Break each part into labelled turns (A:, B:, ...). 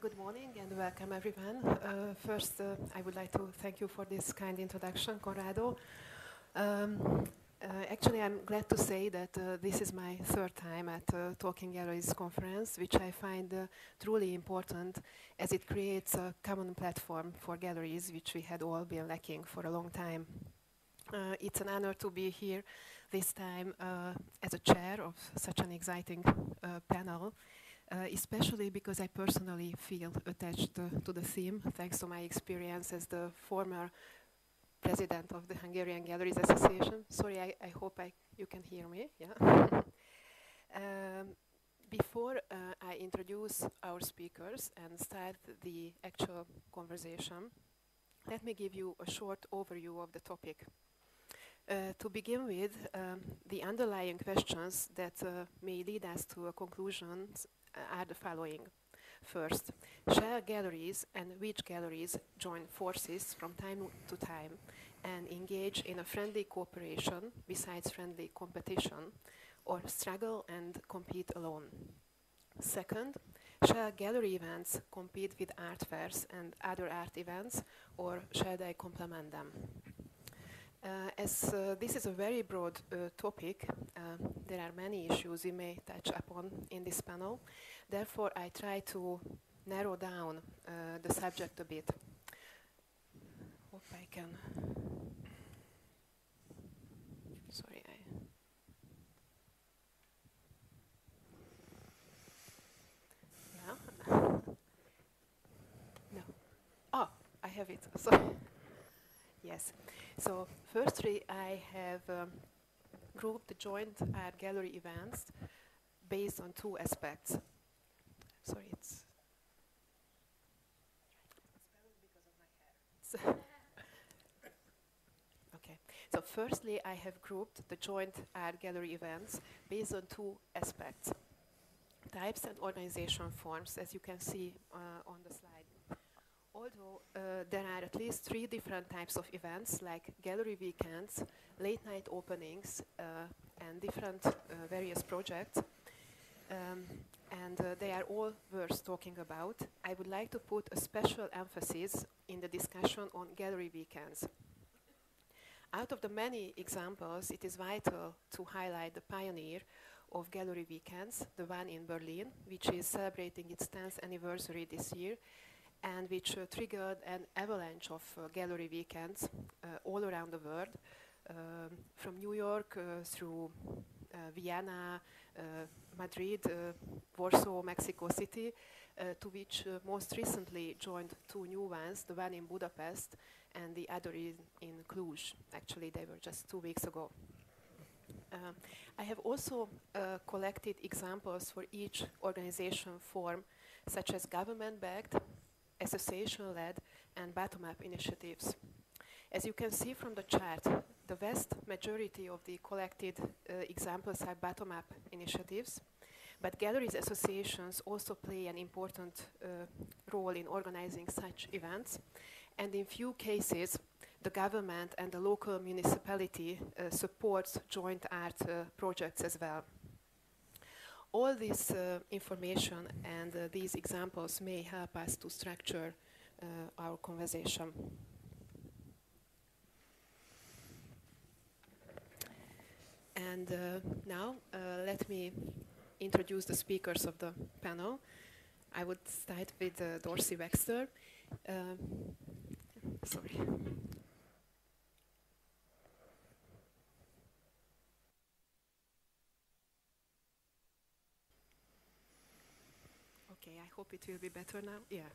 A: Good morning and welcome everyone. First, I would like to thank you for this kind introduction, Conrado. Actually, I'm glad to say that this is my third time at Talking Galleries conference, which I find truly important as it creates a common platform for galleries, which we had all been lacking for a long time. It's an honor to be here this time as a chair of such an exciting panel. Especially because I personally feel attached to the theme, thanks to my experience as the former president of the Hungarian Galleries Association. Sorry, I hope you can hear me. Yeah. Before I introduce our speakers and start the actual conversation, let me give you a short overview of the topic. To begin with, the underlying questions that may lead us to a conclusion are the following. First, shall galleries and which galleries join forces from time to time and engage in a friendly cooperation besides friendly competition, or struggle and compete alone? Second, shall gallery events compete with art fairs and other art events, or shall they complement them? As this is a very broad topic, there are many issues we may touch upon in this panel. Therefore, I try to narrow down the subject a bit. Hope I can. Sorry, Yeah. No. Oh, I have it. Sorry. Yes. So, firstly, I have grouped the joint art gallery events based on two aspects. Sorry, it's because of my hair. Okay. So, firstly, I have grouped the joint art gallery events based on two aspects: types and organization forms, as you can see on the slide. Although there are at least three different types of events, like gallery weekends, late night openings, and different various projects, and they are all worth talking about, I would like to put a special emphasis in the discussion on gallery weekends. Out of the many examples, it is vital to highlight the pioneer of gallery weekends, the one in Berlin, which is celebrating its 10th anniversary this year, and which triggered an avalanche of gallery weekends all around the world, from New York through Vienna, Madrid, Warsaw, Mexico City, to which most recently joined two new ones, the one in Budapest and the other in Cluj. Actually, they were just 2 weeks ago. I have also collected examples for each organization form, such as government-backed, association-led, and bottom-up initiatives. As you can see from the chart, the vast majority of the collected examples are bottom-up initiatives, but galleries associations also play an important role in organizing such events, and in few cases, the government and the local municipality supports joint art projects as well. All this information and these examples may help us to structure our conversation. And now let me introduce the speakers of the panel. I would start with Dorsey Waxter. Sorry. Okay, I hope it will be better now. Yeah.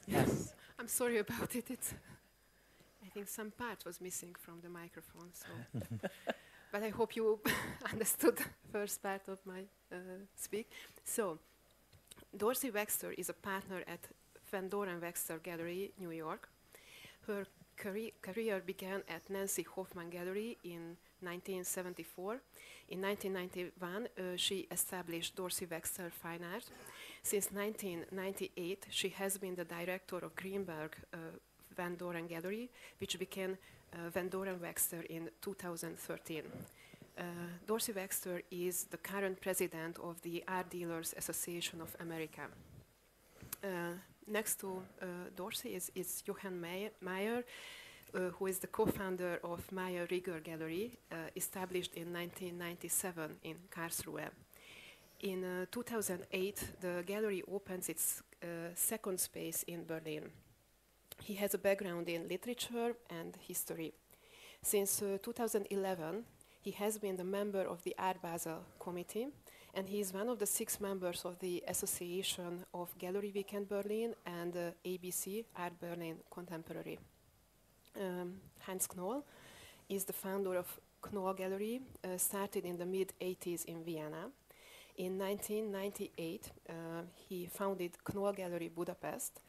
A: Yes. I'm sorry about it. I think some part was missing from the microphone. So, but I hope you understood the first part of my speak. So, Dorsey Waxter is a partner at Van Doren Waxter Gallery, New York. Her career began at Nancy Hoffman Gallery in 1974. In 1991, she established Dorsey Waxter Fine Art. Since 1998, she has been the director of Greenberg Van Doren Gallery, which became Van Doren Waxter in 2013. Dorsey Waxter is the current president of the Art Dealers Association of America. Next to Dorsey is Jochen Meyer, who is the co-founder of Meyer Riegger Gallery, established in 1997 in Karlsruhe. In 2008, the gallery opens its second space in Berlin. He has a background in literature and history. Since 2011, he has been the member of the Art Basel committee, and he is one of the 6 members of the Association of Gallery Weekend Berlin and ABC Art Berlin Contemporary. Hans Knoll is the founder of Knoll Gallery, started in the mid-80s in Vienna. In 1998, he founded Knoll Gallery Budapest,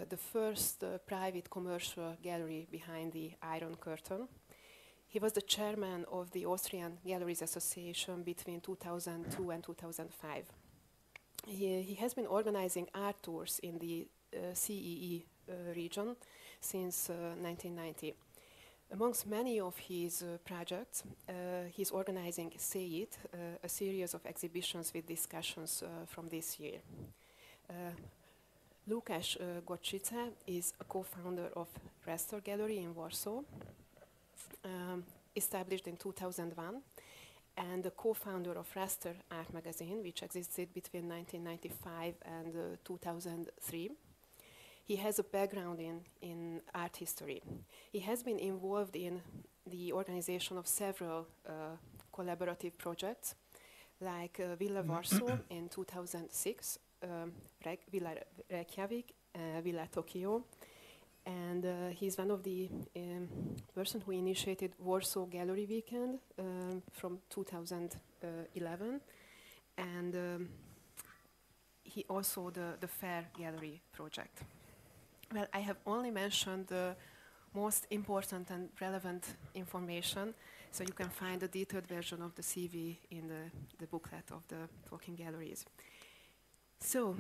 A: the first private commercial gallery behind the Iron Curtain. He was the chairman of the Austrian Galleries Association between 2002 and 2005. He has been organizing art tours in the CEE region since 1990. Amongst many of his projects, he's organizing Say It, a series of exhibitions with discussions from this year. Łukasz Gorczyca is a co-founder of Raster Gallery in Warsaw, established in 2001, and the co-founder of Raster Art magazine, which existed between 1995 and 2003. He has a background in art history. He has been involved in the organization of several collaborative projects, like Villa Warsaw in 2006, Villa Reykjavik, Villa Tokyo, and he's one of the person who initiated Warsaw Gallery Weekend from 2011, and he also the F.E.A.G.A Gallery project. Well, I have only mentioned the most important and relevant information, so you can find the detailed version of the CV in the booklet of the Talking Galleries. So,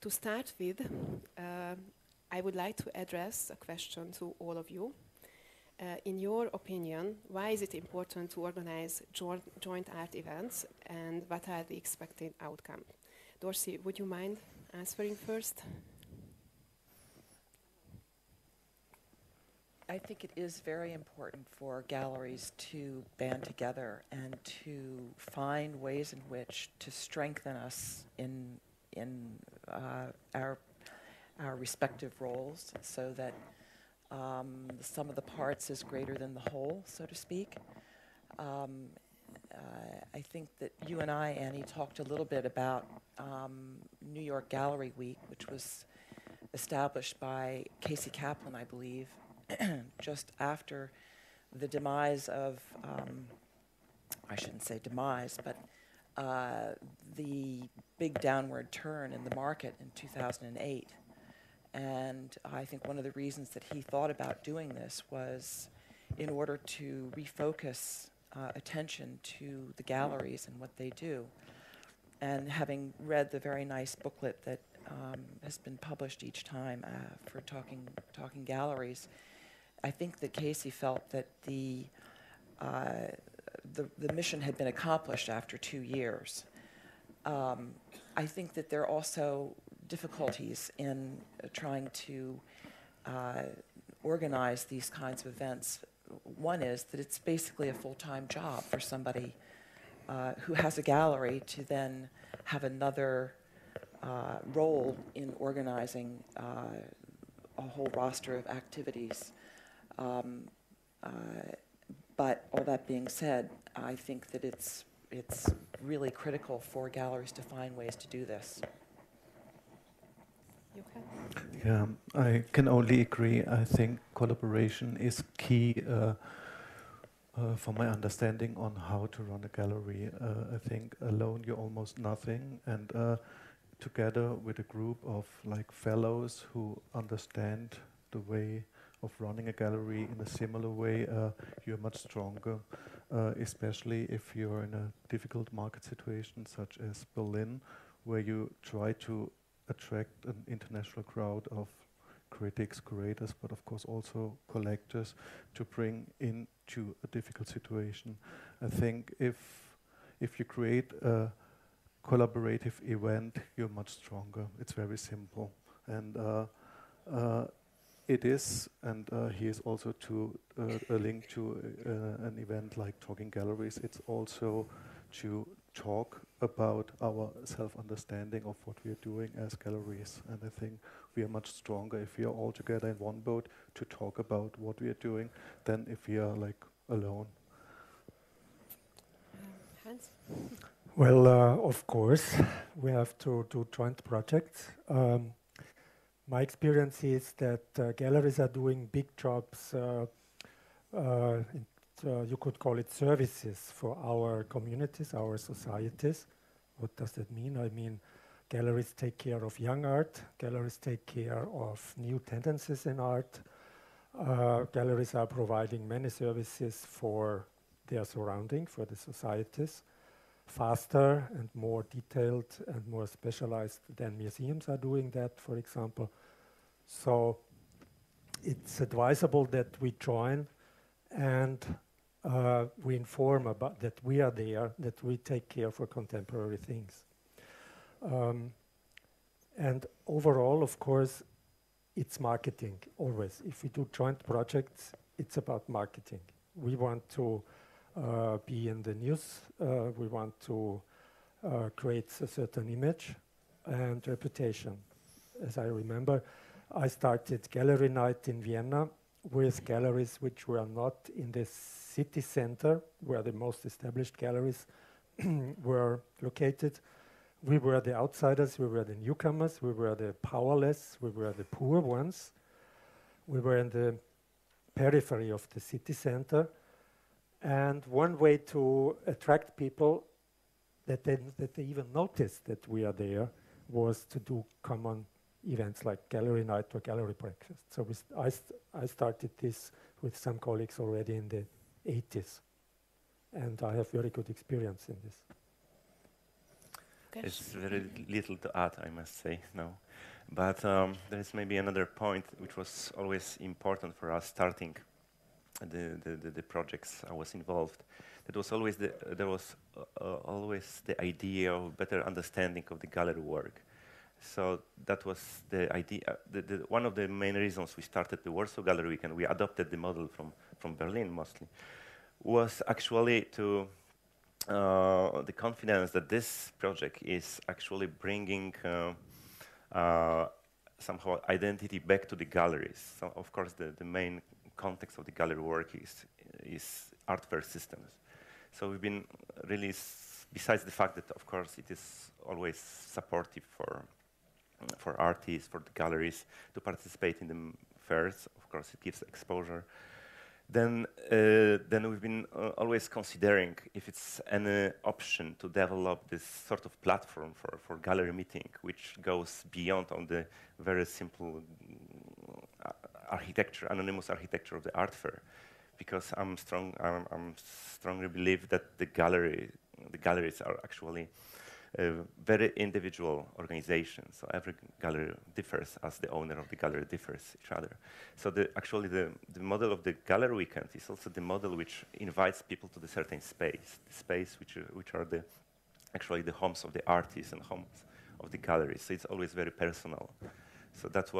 A: to start with, I would like to address a question to all of you. In your opinion, why is it important to organize joint art events, and what are the expected outcomes? Dorsey, would you mind answering first?
B: I think it is very important for galleries to band together and to find ways in which to strengthen us in our respective roles, so that the sum of the parts is greater than the whole, so to speak. I think that you and I, Annie, talked a little bit about New York Gallery Week, which was established by Casey Kaplan, I believe, just after the demise of, I shouldn't say demise, but the big downward turn in the market in 2008. And I think one of the reasons that he thought about doing this was in order to refocus attention to the galleries and what they do. And having read the very nice booklet that has been published each time for talking galleries, I think that Casey felt that the mission had been accomplished after 2 years. I think that there are also difficulties in trying to organize these kinds of events. One is that it's basically a full-time job for somebody who has a gallery to then have another role in organizing a whole roster of activities. But all that being said, I think that it's really critical for galleries to find ways to do this.
C: Yeah, I can only agree. I think collaboration is key for my understanding on how to run a gallery. I think alone you're almost nothing, and together with a group of like fellows who understand the way of running a gallery in a similar way, you're much stronger, especially if you're in a difficult market situation such as Berlin, where you try to attract an international crowd of critics, curators, but of course also collectors to bring into a difficult situation. I think if you create a collaborative event, you're much stronger. It's very simple. And it is, and here is also a link to an event like Talking Galleries. It's also to talk about our self-understanding of what we are doing as galleries. And I think we are much stronger if we are all together in one boat to talk about what we are doing than if we are like alone.
A: Hans?
D: Well, of course, we have to do joint projects. My experience is that galleries are doing big jobs, you could call it services for our communities, our societies. What does that mean? I mean, galleries take care of young art, galleries take care of new tendencies in art. Galleries are providing many services for their surrounding, for the societies, faster and more detailed and more specialized than museums are doing that, for example. So it's advisable that we join and we inform about that we are there, that we take care for contemporary things. And overall, of course, it's marketing, always. If we do joint projects, it's about marketing. We want to be in the news, we want to create a certain image and reputation. As I remember, I started gallery night in Vienna with galleries which were not in the city center, where the most established galleries were located. We were the outsiders, we were the newcomers, we were the powerless, we were the poor ones. We were in the periphery of the city center. And one way to attract people that they even noticed that we are there was to do common events like gallery night or gallery breakfast. So I started this with some colleagues already in the 80s. And I have very good experience in this.
E: There's very little to add, I must say, no. But there is maybe another point which was always important for us starting the projects I was involved. That was always there was always the idea of better understanding of the gallery work. So that was the idea. One of the main reasons we started the Warsaw Gallery Week, and we adopted the model from Berlin mostly, was actually to the confidence that this project is actually bringing somehow identity back to the galleries. So of course the main context of the gallery work is art fair systems. So we've been really, besides the fact that of course it is always supportive for artists, for the galleries to participate in the fairs, of course it gives exposure. Then we've been always considering if it's an option to develop this sort of platform for gallery meeting, which goes beyond on the very simple architecture, anonymous architecture of the art fair, because I'm strongly believe that the galleries are actually very individual organizations. So every gallery differs as the owner of the gallery differs each other. So actually the model of the gallery weekend is also the model which invites people to the certain space, the space which are actually the homes of the artists and homes of the galleries. So it's always very personal. So that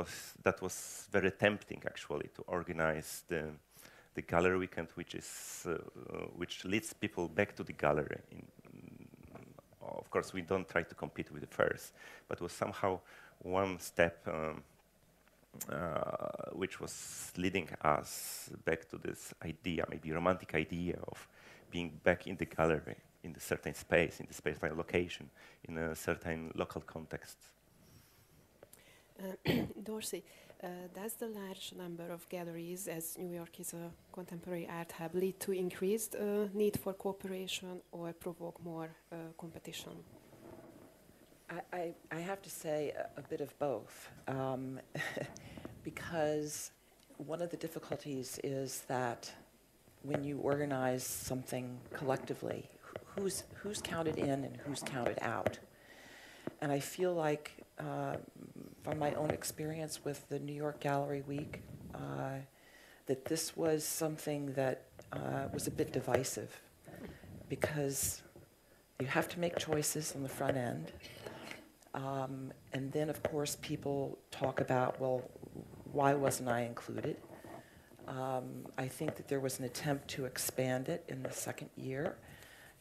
E: was very tempting actually to organize the gallery weekend, which leads people back to the gallery. Of course, we don't try to compete with the fairs, but was somehow one step which was leading us back to this idea, maybe romantic idea of being back in the gallery, in a certain space, in the space by location, in a certain local context.
A: Dorsey, does the large number of galleries, as New York is a contemporary art hub, lead to increased need for cooperation or provoke more competition?
B: I have to say a bit of both, because one of the difficulties is that when you organize something collectively, who's counted in and who's counted out. And I feel like from my own experience with the New York Gallery Week, that this was something that was a bit divisive, because you have to make choices on the front end. And then, of course, people talk about, well, why wasn't I included? I think that there was an attempt to expand it in the second year,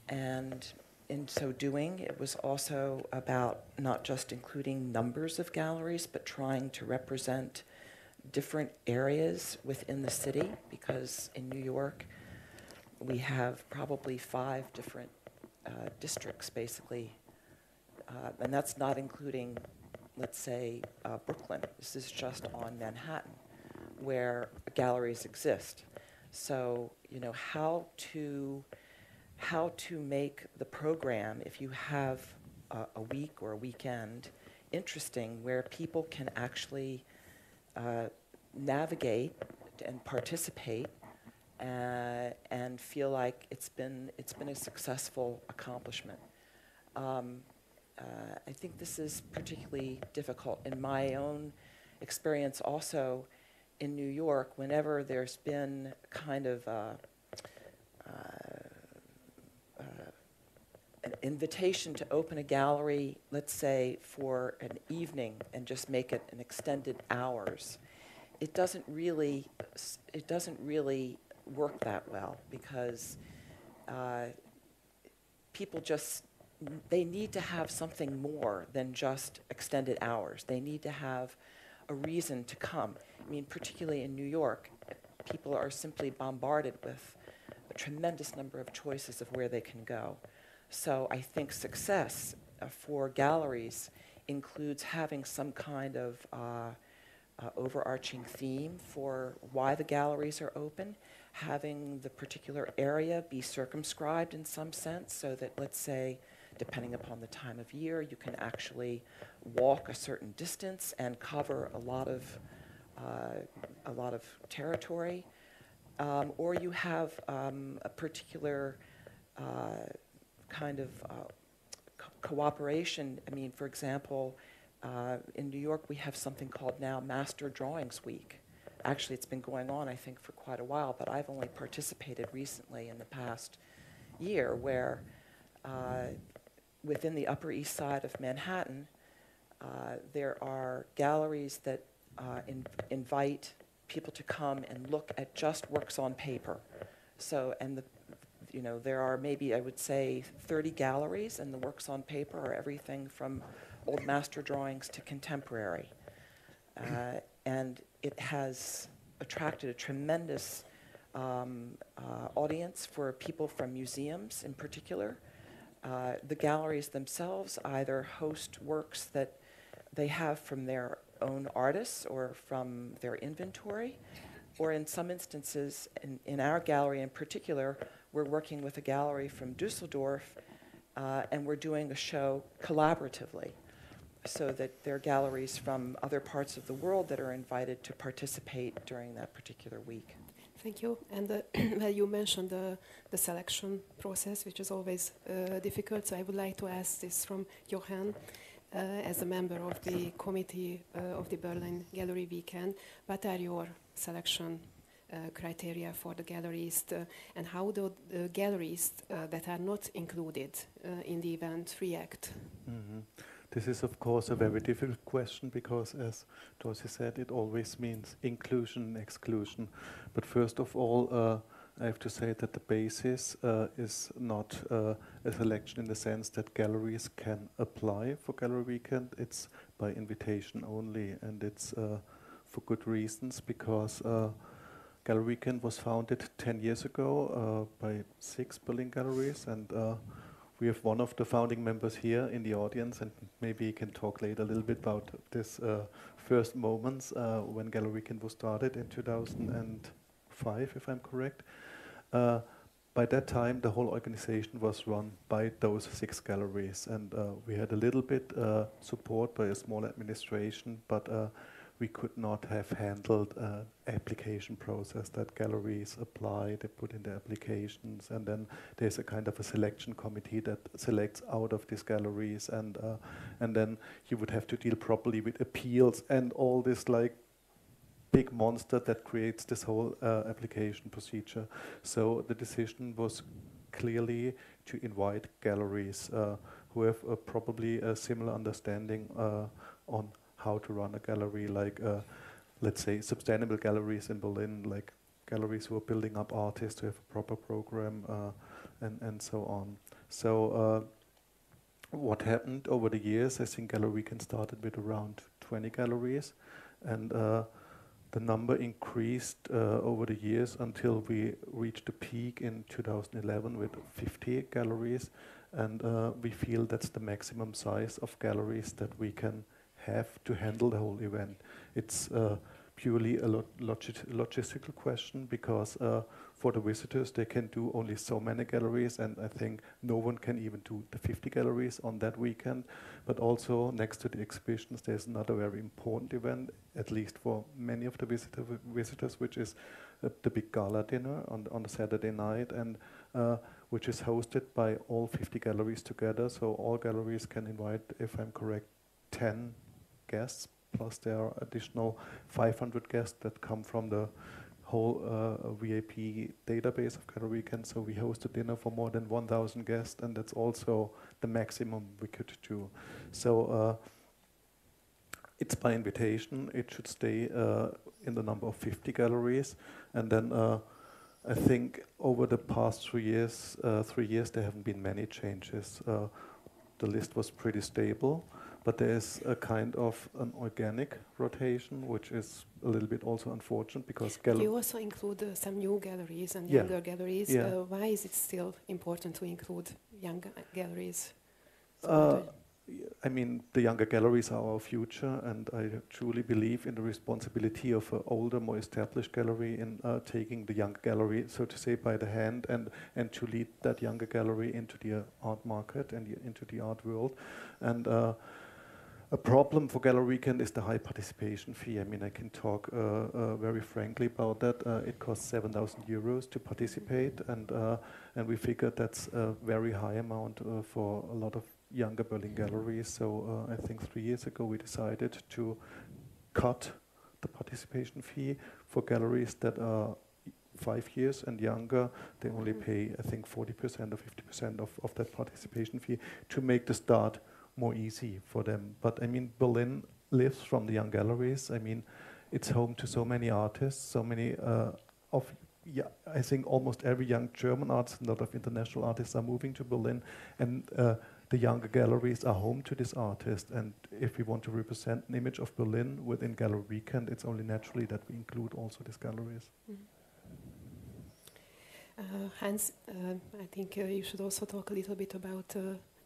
B: and in so doing, it was also about not just including numbers of galleries, but trying to represent different areas within the city, because in New York, we have probably 5 different districts, basically, and that's not including, let's say, Brooklyn. This is just on Manhattan, where galleries exist. So, you know, how to make the program, if you have a week or a weekend, interesting, where people can actually navigate and participate and feel like it's been a successful accomplishment. I think this is particularly difficult in my own experience also in New York. Whenever there's been kind of an invitation to open a gallery, let's say for an evening, and just make it an extended hours, it doesn't really work that well, because people just, they need to have something more than just extended hours. They need to have a reason to come. I mean, particularly in New York, people are simply bombarded with a tremendous number of choices of where they can go. So I think success for galleries includes having some kind of overarching theme for why the galleries are open, having the particular area be circumscribed in some sense, so that, let's say, depending upon the time of year, you can actually walk a certain distance and cover a lot of territory, or you have a particular kind of cooperation. I mean, for example, in New York, we have something called now Master Drawings Week. Actually, it's been going on, I think, for quite a while, but I've only participated recently in the past year, where within the Upper East Side of Manhattan, there are galleries that invite people to come and look at just works on paper. So, and you know, there are maybe, I would say, 30 galleries, and the works on paper are everything from old master drawings to contemporary. And it has attracted a tremendous audience for people from museums in particular. The galleries themselves either host works that they have from their own artists or from their inventory, or in some instances, in our gallery in particular, we're working with a gallery from Düsseldorf, and we're doing a show collaboratively, so that there are galleries from other parts of the world that are invited to participate during that particular week.
A: Thank you. And well, you mentioned the selection process, which is always difficult. So I would like to ask this from Jochen, as a member of the committee of the Berlin Gallery Weekend. What are your selection criteria for the galleries, and how do the galleries that are not included in the event react?
C: Mm-hmm. This is, of course, a very difficult question, because, as Dorsey said, it always means inclusion and exclusion. But first of all, I have to say that the basis is not a selection in the sense that galleries can apply for Gallery Weekend. It's by invitation only, and it's for good reasons, because Gallery Weekend was founded 10 years ago by 6 Berlin galleries, and we have one of the founding members here in the audience, and maybe he can talk later a little bit about this first moments when Gallery Weekend was started in 2005, if I'm correct. By that time, the whole organization was run by those 6 galleries, and we had a little bit support by a small administration, but we could not have handled application process that galleries apply. They put in their applications, and then there's a kind of a selection committee that selects out of these galleries, and then you would have to deal properly with appeals and all this like big monster that creates this whole application procedure. So the decision was clearly to invite galleries who have probably a similar understanding on how to run a gallery, like let's say sustainable galleries in Berlin, like galleries who are building up artists who have a proper program and so on. So what happened over the years, I think Gallery Weekend started with around 20 galleries, and the number increased over the years until we reached a peak in 2011 with 50 galleries, and we feel that's the maximum size of galleries that we can have to handle the whole event. It's purely a logistical question, because for the visitors they can do only so many galleries, and I think no one can even do the 50 galleries on that weekend. But also next to the exhibitions there's another very important event, at least for many of the visitors, which is the big gala dinner on the Saturday night, and which is hosted by all 50 galleries together. So all galleries can invite, if I'm correct, 10 guests, plus there are additional 500 guests that come from the whole VIP database of Gallery Weekend. So we host a dinner for more than 1,000 guests, and that's also the maximum we could do. So it's by invitation. It should stay in the number of 50 galleries, and then I think over the past 3 years, there haven't been many changes. The list was pretty stable. But there is a kind of an organic rotation, which is a little bit also unfortunate, because
A: you also include some new galleries and younger galleries. Why is it still important to include young galleries?
C: I mean, the younger galleries are our future, and I truly believe in the responsibility of an older, more established gallery in taking the younger gallery, so to say, by the hand, and to lead that younger gallery into the art market and into the art world. And a problem for Gallery Weekend is the high participation fee. I mean, I can talk very frankly about that. It costs 7,000 euros to participate, and we figured that's a very high amount for a lot of younger Berlin galleries. So I think 3 years ago we decided to cut the participation fee for galleries that are 5 years and younger. They only pay, I think, 40% or 50% of that participation fee to make the start more easy for them. But I mean, Berlin lives from the young galleries. I mean, it's home to so many artists, so many I think almost every young German artist, a lot of international artists are moving to Berlin, and the younger galleries are home to this artist. And if we want to represent an image of Berlin within Gallery Weekend, it's only naturally that we include also these galleries.
A: Hans, I think you should also talk a little bit about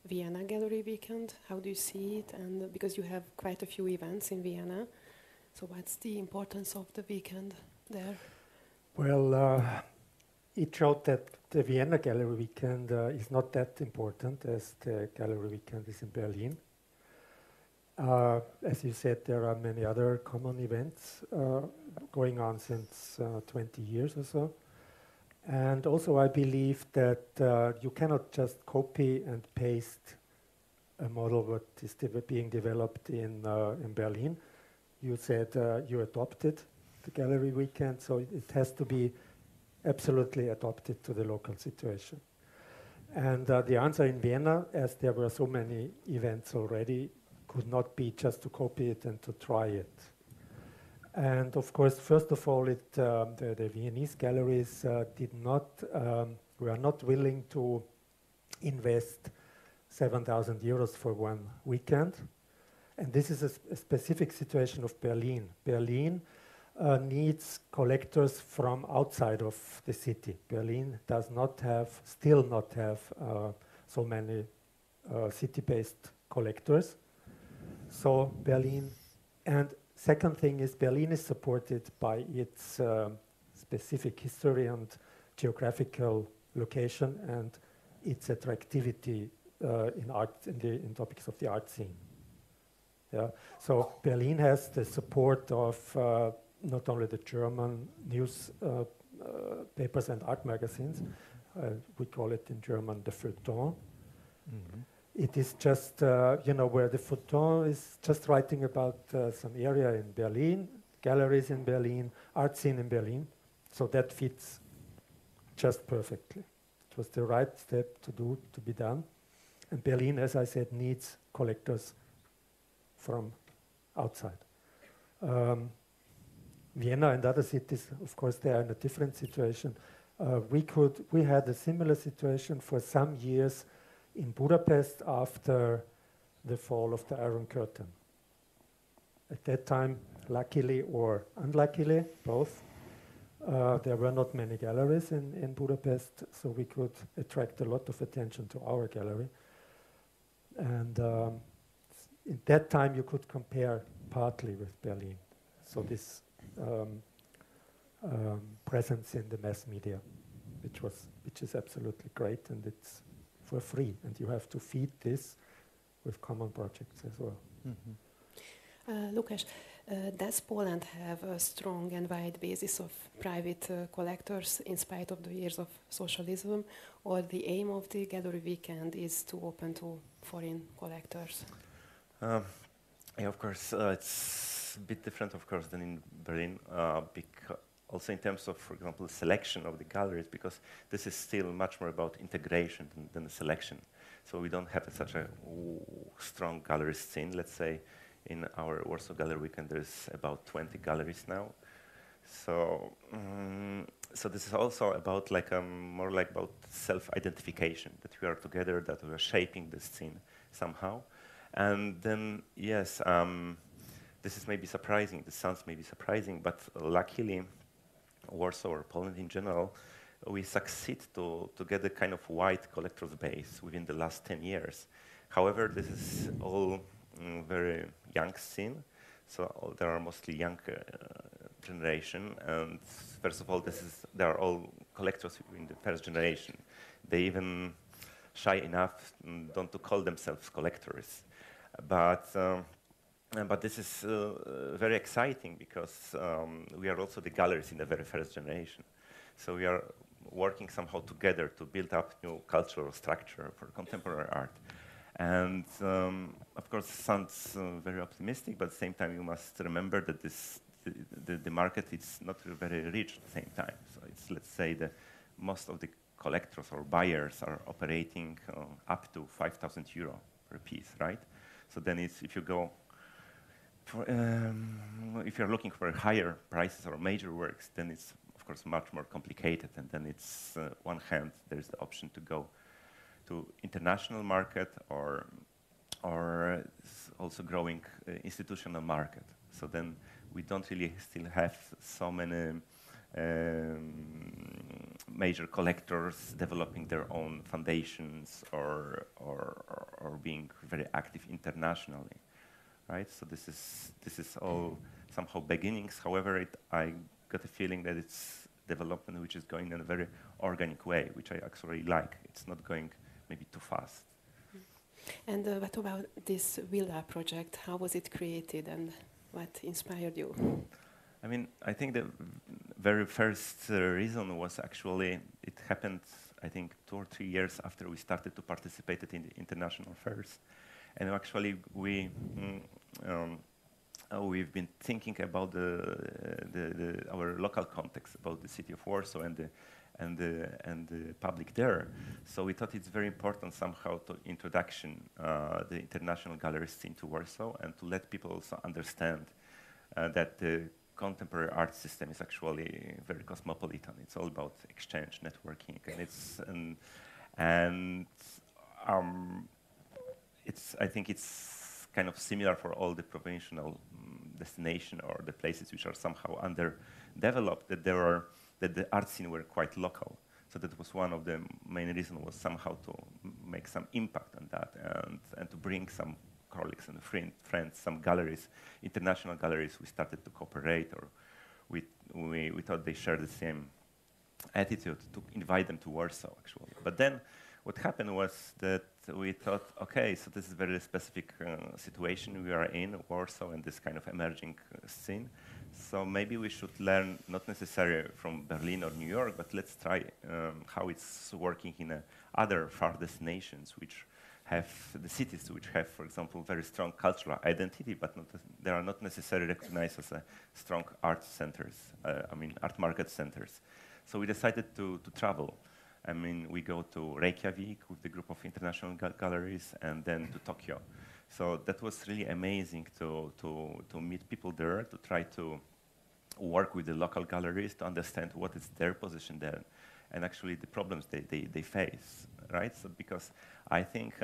A: Vienna Gallery Weekend. How do you see it? And because you have quite a few events in Vienna, so what's the importance of the weekend there?
D: Well, it showed that the Vienna Gallery Weekend is not that important as the Gallery Weekend is in Berlin. As you said, there are many other common events going on since 20 years or so. And also I believe that you cannot just copy and paste a model what is being developed in Berlin. You said you adopted the Gallery Weekend, so it has to be absolutely adopted to the local situation. And the answer in Vienna, as there were so many events already, could not be just to copy it and to try it. And of course, first of all, the Viennese galleries were not willing to invest 7,000 euros for one weekend. And this is a specific situation of Berlin. Berlin needs collectors from outside of the city. Berlin does not have, still not have so many city-based collectors. So Berlin, and second thing is Berlin is supported by its specific history and geographical location and its attractivity in art, in topics of the art scene. Yeah. So Berlin has the support of not only the German news papers and art magazines, we call it in German the feuilleton. Mm-hmm. It is just, where the feuilleton is just writing about some area in Berlin, galleries in Berlin, art scene in Berlin. So that fits just perfectly. It was the right step to be done. And Berlin, as I said, needs collectors from outside. Vienna and other cities, of course, they are in a different situation. We had a similar situation for some years in Budapest after the fall of the Iron Curtain. At that time, luckily or unluckily, both, there were not many galleries in Budapest, so we could attract a lot of attention to our gallery. And in that time, you could compare partly with Berlin. So this presence in the mass media, which is absolutely great, and it's for free, and you have to feed this with common projects as well.
C: Mm-hmm.
A: Łukasz, does Poland have a strong and wide basis of private collectors in spite of the years of socialism, or the aim of the gallery weekend is to open to foreign collectors?
E: Yeah, of course, it's a bit different, of course, than in Berlin, also in terms of, for example, selection of the galleries, because this is still much more about integration than the selection. So we don't have such a strong gallery scene. Let's say in our Warsaw Gallery Weekend, there's about 20 galleries now. So, so this is also about more like about self-identification, that we are together, that we are shaping the scene somehow. And then, yes, this is maybe surprising. This sounds maybe surprising, but luckily, Warsaw or Poland in general, we succeed to get a kind of wide collectors base within the last 10 years. However, this is all very young scene, so there are mostly young generation. And first of all, they are all collectors in the first generation. They even shy enough don't to call themselves collectors. But this is very exciting because we are also the galleries in the very first generation. So we are working somehow together to build up new cultural structure for contemporary art. And of course, it sounds very optimistic, but at the same time, you must remember that the market is not very rich at the same time. So it's, let's say, most of the collectors or buyers are operating up to 5,000 euro per piece, right? So then it's, if you go for, if you're looking for higher prices or major works, then it's of course much more complicated. And then it's one hand, there's the option to go to international market or also growing institutional market. So then we don't really still have so many major collectors developing their own foundations or being very active internationally, right? So this is all somehow beginnings. However, I got a feeling that it's development which is going in a very organic way, which I actually like. It's not going maybe too fast.
A: And what about this villa project? How was it created and what inspired you?
E: I mean, I think the very first reason was actually, it happened, I think, 2 or 3 years after we started to participate in the international fairs. And actually, we've been thinking about our local context, about the city of Warsaw and the public there. So we thought it's very important somehow to introduction the international gallery scene to Warsaw and to let people also understand that the contemporary art system is actually very cosmopolitan. It's all about exchange, networking, and I think it's kind of similar for all the provincial destination or the places which are somehow underdeveloped, that the art scene were quite local. So that was one of the main reasons, was somehow to make some impact on that and to bring some colleagues and friends, some galleries, international galleries. We started to cooperate, or we thought they shared the same attitude to invite them to Warsaw, actually. But then what happened was that we thought, okay, so this is a very specific situation we are in, Warsaw, and this kind of emerging scene. So maybe we should learn, not necessarily from Berlin or New York, but let's try how it's working in other far destinations, which have the cities which have, for example, very strong cultural identity, but they are not necessarily recognized as strong art centers, art market centers. So we decided to travel I mean, we go to Reykjavik with the group of international galleries, and then to Tokyo. So that was really amazing to meet people there, to try to work with the local galleries to understand what is their position there, and actually the problems they face, right? So because I think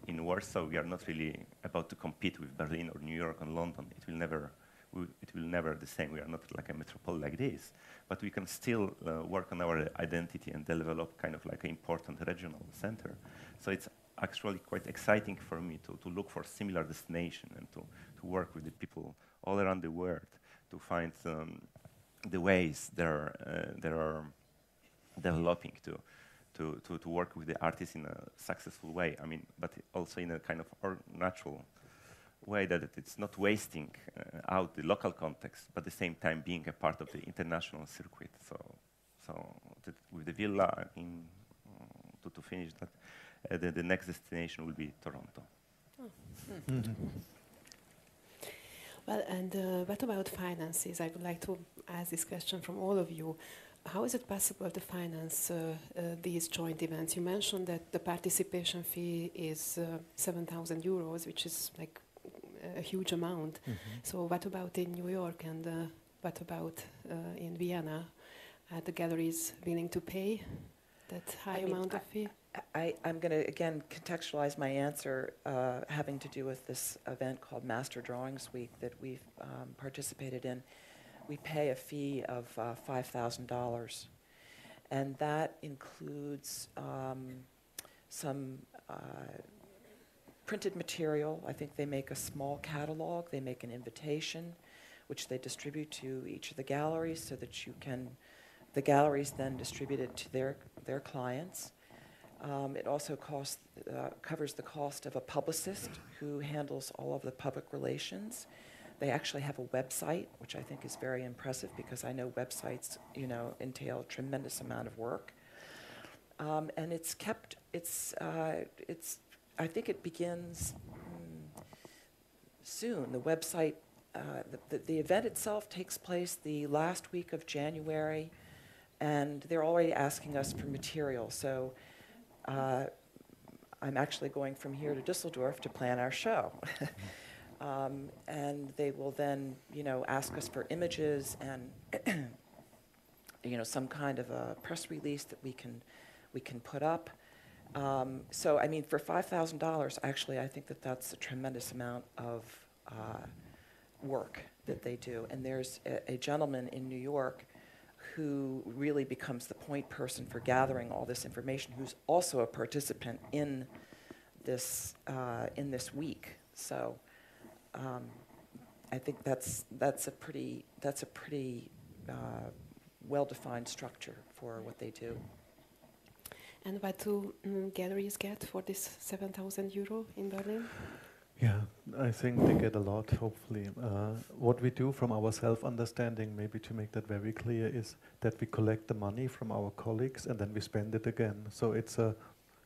E: in Warsaw we are not really about to compete with Berlin or New York or London. It will never the same. We are not like a metropole like this, but we can still work on our identity and develop kind of like an important regional center. So it's actually quite exciting for me to look for similar destination and to work with the people all around the world to find the ways they are developing to work with the artists in a successful way. I mean, but also in a kind of natural way that it's not wasting out the local context, but at the same time being a part of the international circuit. So with the villa, to finish that, the next destination will be Toronto.
A: Oh. Well, and what about finances? I would like to ask this question from all of you. How is it possible to finance these joint events? You mentioned that the participation fee is 7,000 euros, which is like a huge amount. So what about in New York, and what about in Vienna? Are the galleries willing to pay that high amount of fee?
B: I'm going to, again, contextualize my answer having to do with this event called Master Drawings Week that we've participated in. We pay a fee of $5,000, and that includes some printed material. I think they make a small catalog. They make an invitation, which they distribute to each of the galleries so that the galleries then distribute it to their clients. It also covers the cost of a publicist who handles all of the public relations. They actually have a website, which I think is very impressive because I know websites, entail a tremendous amount of work. And I think it begins soon. The website, the event itself takes place the last week of January, and they're already asking us for material. So I'm actually going from here to Düsseldorf to plan our show. And they will then, ask us for images and, some kind of a press release that we can put up. So, I mean, for $5,000, actually, I think that's a tremendous amount of work that they do. And there's a gentleman in New York who really becomes the point person for gathering all this information, who's also a participant in this week. So I think that's a pretty well-defined structure for what they do.
A: And what do galleries get for this 7,000 euro in Berlin?
C: Yeah, I think they get a lot, hopefully. What we do from our self-understanding, maybe to make that very clear, is that we collect the money from our colleagues and then we spend it again. So it's a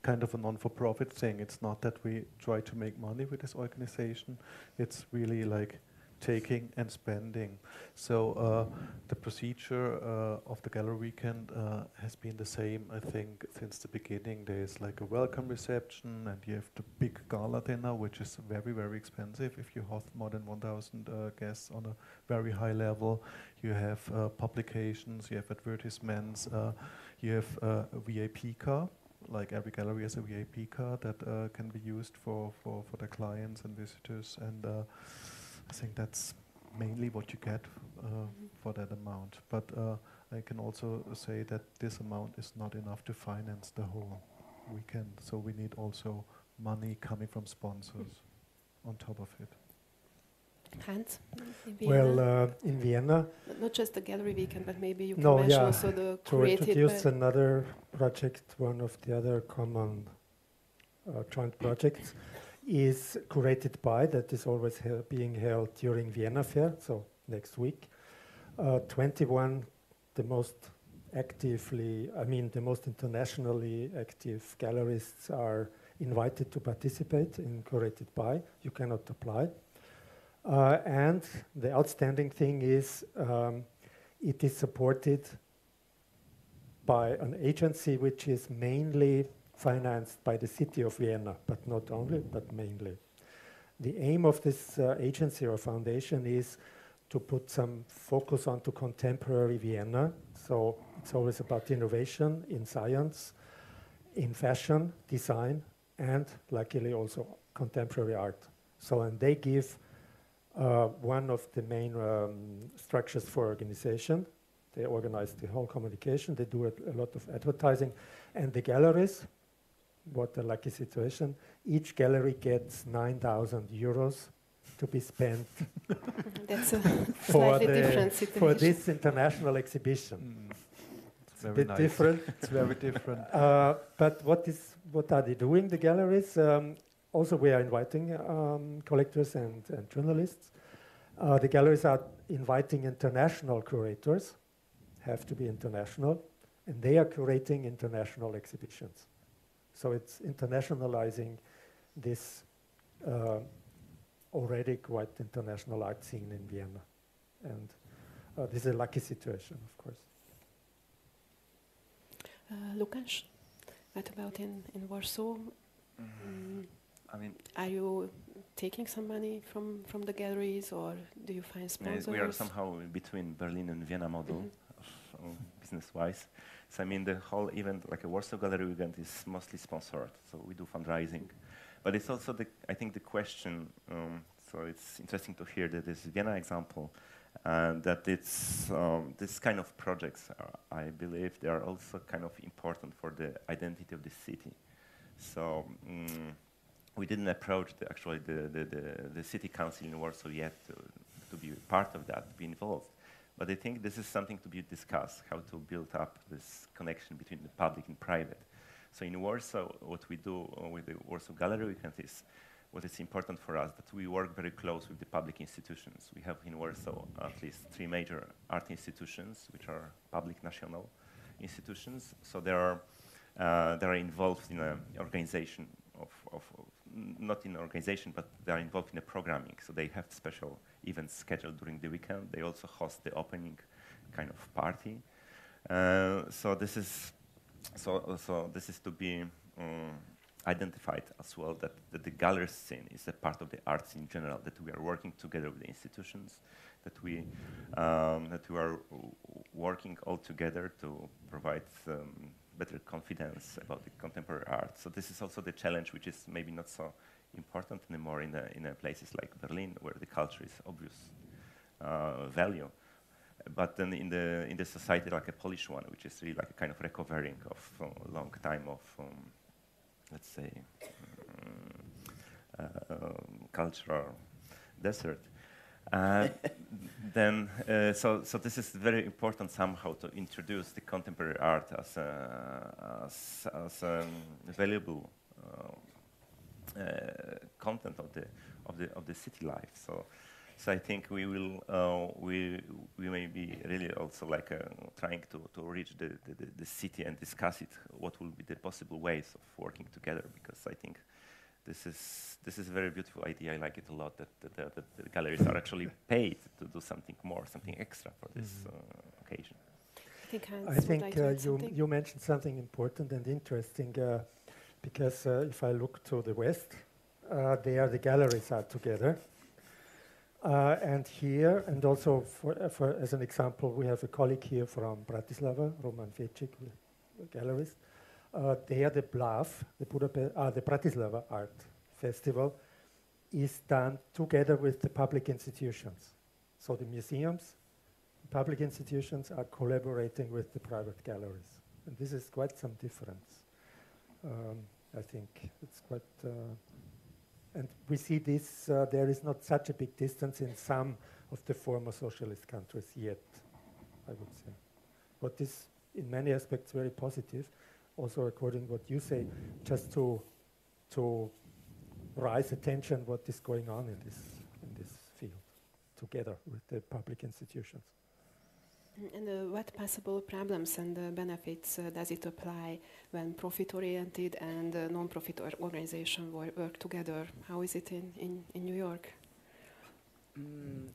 C: kind of a non-for-profit thing. It's not that we try to make money with this organization. It's really like taking and spending. So the procedure of the gallery weekend has been the same, I think, since the beginning. There's like a welcome reception, and you have the big gala dinner, which is very, very expensive if you have more than 1,000 guests on a very high level. You have publications, you have advertisements, you have a VIP car. Like every gallery has a VIP car that can be used for the clients and visitors, and I think that's mainly what you get for that amount. But I can also say that this amount is not enough to finance the whole weekend. So we need also money coming from sponsors on top of it.
A: Hans, in Vienna?
D: Well, in Vienna,
A: not just the gallery weekend, but maybe you can mention also the
D: to introduce another project, one of the other common joint projects is curated by, that is always being held during Vienna Fair, so next week. 21, the most internationally active gallerists are invited to participate in curated by. You cannot apply. And the outstanding thing is it is supported by an agency which is mainly financed by the city of Vienna, but not only, but mainly. The aim of this agency or foundation is to put some focus onto contemporary Vienna. So it's always about innovation in science, in fashion, design, and luckily also contemporary art. So, and they give one of the main structures for organization. They organize the whole communication. They do a lot of advertising. And the galleries, what a lucky situation, each gallery gets 9,000 euros to be spent
A: That's a slightly different situation.
D: for this international exhibition.
C: It's
D: a
C: very
D: bit different.
C: It's very different.
D: But what are they doing, the galleries? Also, we are inviting collectors and journalists. The galleries are inviting international curators, have to be international, and they are curating international exhibitions. So it's internationalizing this already quite international art scene in Vienna. And this is a lucky situation, of course.
A: Łukasz, what about in Warsaw?
E: I mean,
A: are you taking some money from the galleries, or do you find sponsors?
E: we are somehow in between Berlin and Vienna model, business-wise. So I mean, the whole event, like a Warsaw Gallery event, is mostly sponsored. So we do fundraising, but it's also I think the question. So it's interesting to hear that this Vienna example, that it's this kind of projects. I believe they are also kind of important for the identity of the city. So. We didn't approach the city council in Warsaw yet to be part of that, to be involved. But I think this is something to be discussed, how to build up this connection between the public and private. So in Warsaw, what we do with the Warsaw Gallery Weekend is, what is important for us, that we work very close with the public institutions. We have in Warsaw at least 3 major art institutions, which are public national institutions. So they are involved in an organization not in organization, but they are involved in the programming. So they have special events scheduled during the weekend. They also host the opening kind of party. So this is to be identified as well, that the gallery scene is a part of the arts in general, that we are working together with the institutions, that we are working all together to provide better confidence about the contemporary art. So this is also the challenge, which is maybe not so important anymore in places like Berlin, where the culture is obvious value. But then in the society like a Polish one, which is really like a kind of recovering of a long time of, let's say, cultural desert. Then, so this is very important somehow to introduce the contemporary art as a valuable content of the city life. So I think we may be really also like trying to reach the city and discuss it. What will be the possible ways of working together? Because I think this is a very beautiful idea. I like it a lot that the galleries are actually paid to do something more, something extra for this occasion.
D: I think you mentioned something important and interesting, because if I look to the West, there the galleries are together. And here, and also for as an example, we have a colleague here from Bratislava, Roman F.E.A.G.A, gallerist. There the BLAF, the Bratislava Art Festival, is done together with the public institutions. So the museums, public institutions are collaborating with the private galleries. And this is quite some difference. I think it's quite, and we see this, there is not such a big distance in some of the former socialist countries yet, I would say. But this, in many aspects, very positive. Also, according to what you say, just to raise attention what is going on in this field, together with the public institutions.
A: And what possible problems and benefits does it apply when profit-oriented and non-profit organizations work together? How is it in New York?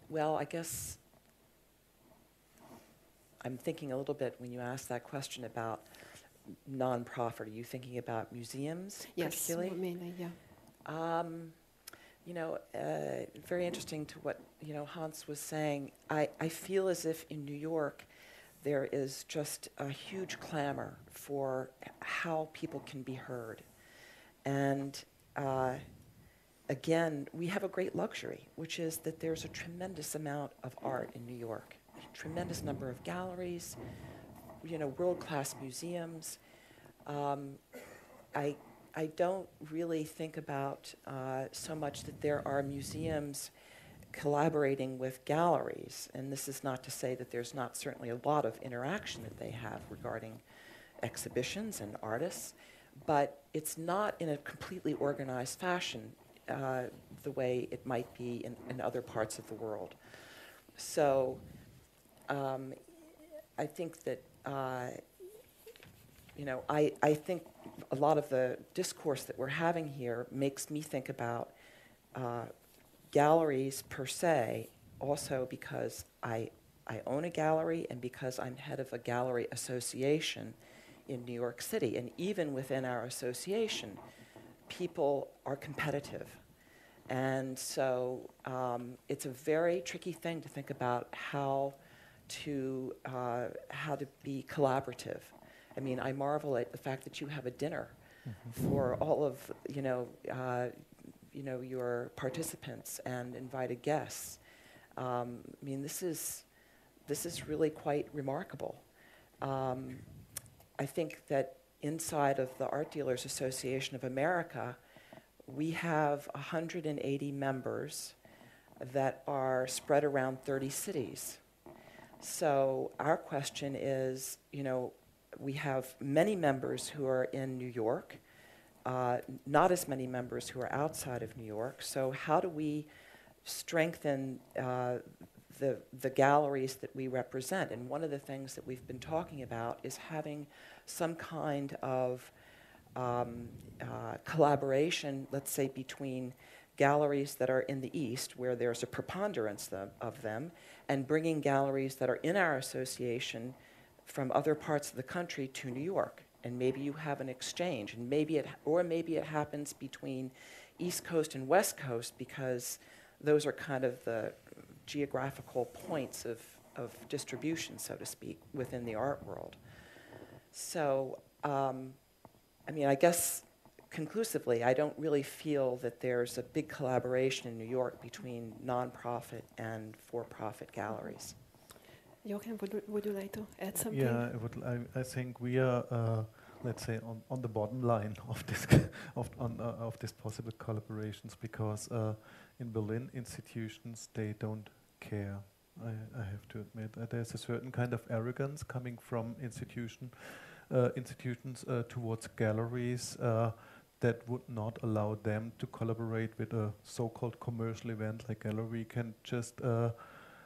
B: Well, I guess I'm thinking a little bit when you asked that question about non-profit. Are you thinking about museums particularly?
A: Yes, mainly, yeah.
B: You know, very interesting to what, you know, Hans was saying. I feel as if in New York there is just a huge clamor for how people can be heard. And again, we have a great luxury, which is that there's a tremendous amount of art in New York, a tremendous number of galleries, you know, world-class museums. I don't really think about so much that there are museums collaborating with galleries, and this is not to say that there's not certainly a lot of interaction that they have regarding exhibitions and artists, but it's not in a completely organized fashion the way it might be in other parts of the world. So I think that you know, I think a lot of the discourse that we're having here makes me think about galleries per se, also because I own a gallery and because I'm head of a gallery association in New York City. And even within our association, people are competitive. And so it's a very tricky thing to think about how to be collaborative. I mean, I marvel at the fact that you have a dinner for all of, you know, your participants and invited guests. I mean, this is really quite remarkable. I think that inside of the Art Dealers Association of America, we have 180 members that are spread around 30 cities. So our question is, you know, we have many members who are in New York, not as many members who are outside of New York. So how do we strengthen the galleries that we represent? And one of the things that we've been talking about is having some kind of collaboration, let's say, between galleries that are in the East, where there's a preponderance of them, and bringing galleries that are in our association from other parts of the country to New York. And maybe you have an exchange, and maybe it happens between East Coast and West Coast, because those are kind of the geographical points of distribution, so to speak, within the art world. So, I mean, I guess conclusively, I don't really feel that there's a big collaboration in New York between nonprofit and for-profit galleries.
A: Jochen, would you like to add something?
C: Yeah, I think we are, let's say, on the bottom line of this of this possible collaborations, because in Berlin, institutions, they don't care. I have to admit, there's a certain kind of arrogance coming from institutions towards galleries that would not allow them to collaborate with a so-called commercial event like gallery, can just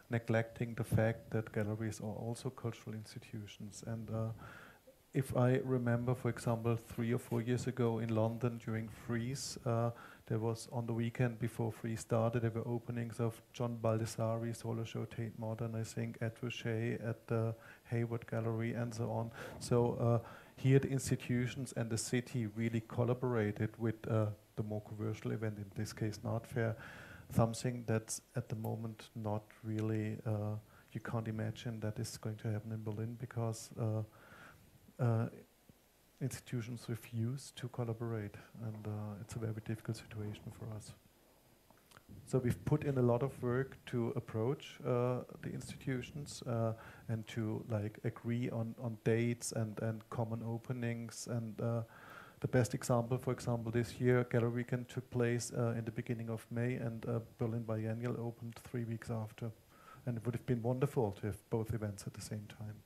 C: neglecting the fact that galleries are also cultural institutions. And if I remember, for example, 3 or 4 years ago in London during Frieze, there was, on the weekend before Frieze started, there were openings of John Baldessari's Solar Show, Tate Modern, I think, at F.E.A.G.A. at the Hayward Gallery, and so on. So here the institutions and the city really collaborated with the more commercial event, in this case, Art Fair, something that's at the moment not really, you can't imagine that is going to happen in Berlin, because institutions refuse to collaborate, and it's a very difficult situation for us. So we've put in a lot of work to approach the institutions and to agree on dates and common openings. And the best example, for example, this year, Gallery Weekend took place in the beginning of May, and Berlin Biennial opened 3 weeks after. And it would have been wonderful to have both events at the same time.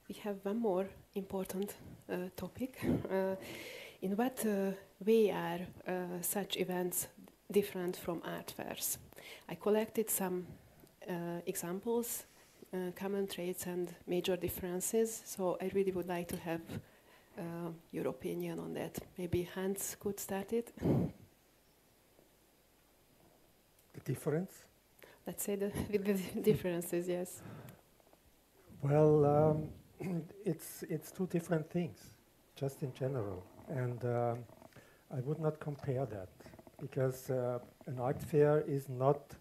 A: We have one more important topic. In what way are such events different from art fairs? I collected some examples, common traits and major differences, so I really would like to have your opinion on that. Maybe Hans could start it.
D: The difference?
A: let's say, with the differences, yes.
D: Well, it's two different things, just in general, and I would not compare that, because an art fair is not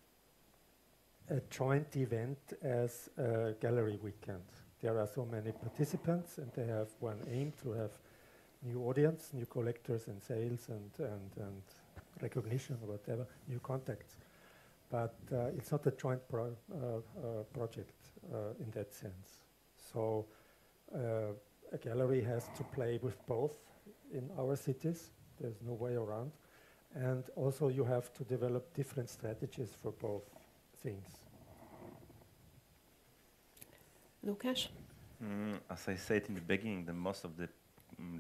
D: a joint event as a gallery weekend. There are so many participants, and they have one aim to have new audience, new collectors and sales and recognition or whatever, new contacts. But it's not a joint project in that sense. So a gallery has to play with both in our cities. There's no way around. And also you have to develop different strategies for both things.
A: Łukasz?
E: As I said in the beginning, the most of the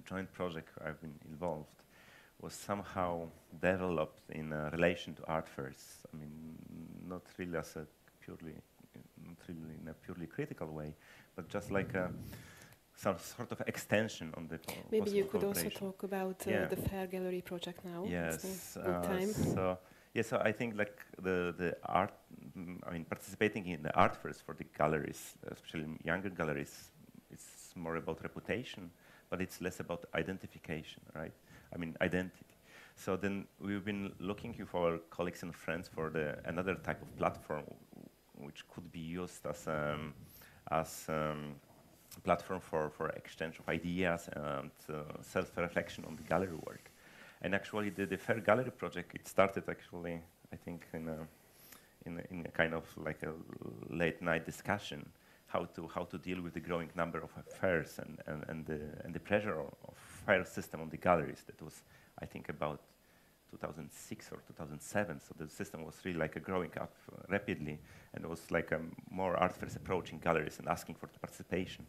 E: joint project I've been involved was somehow developed in relation to art fairs. I mean, not really as a purely, not really in a purely critical way, but just like some sort of extension on the
A: Maybe you could also talk about the Fair Gallery project now.
E: Yes,
A: it's a good time.
E: So I think like the art, I mean, participating in the art fairs for the galleries, especially younger galleries, it's more about reputation, but it's less about identification, right? I mean, identity. So then we've been looking for our colleagues and friends for another type of platform, which could be used as platform for exchange of ideas and self-reflection on the gallery work. And actually, the Fair Gallery project, it started actually, I think, in a kind of like a late night discussion, how to deal with the growing number of fairs and the pressure of fair system on the galleries. That was, I think, about 2006 or 2007. So the system was really like growing up rapidly, and it was like more art fairs approaching galleries and asking for the participation,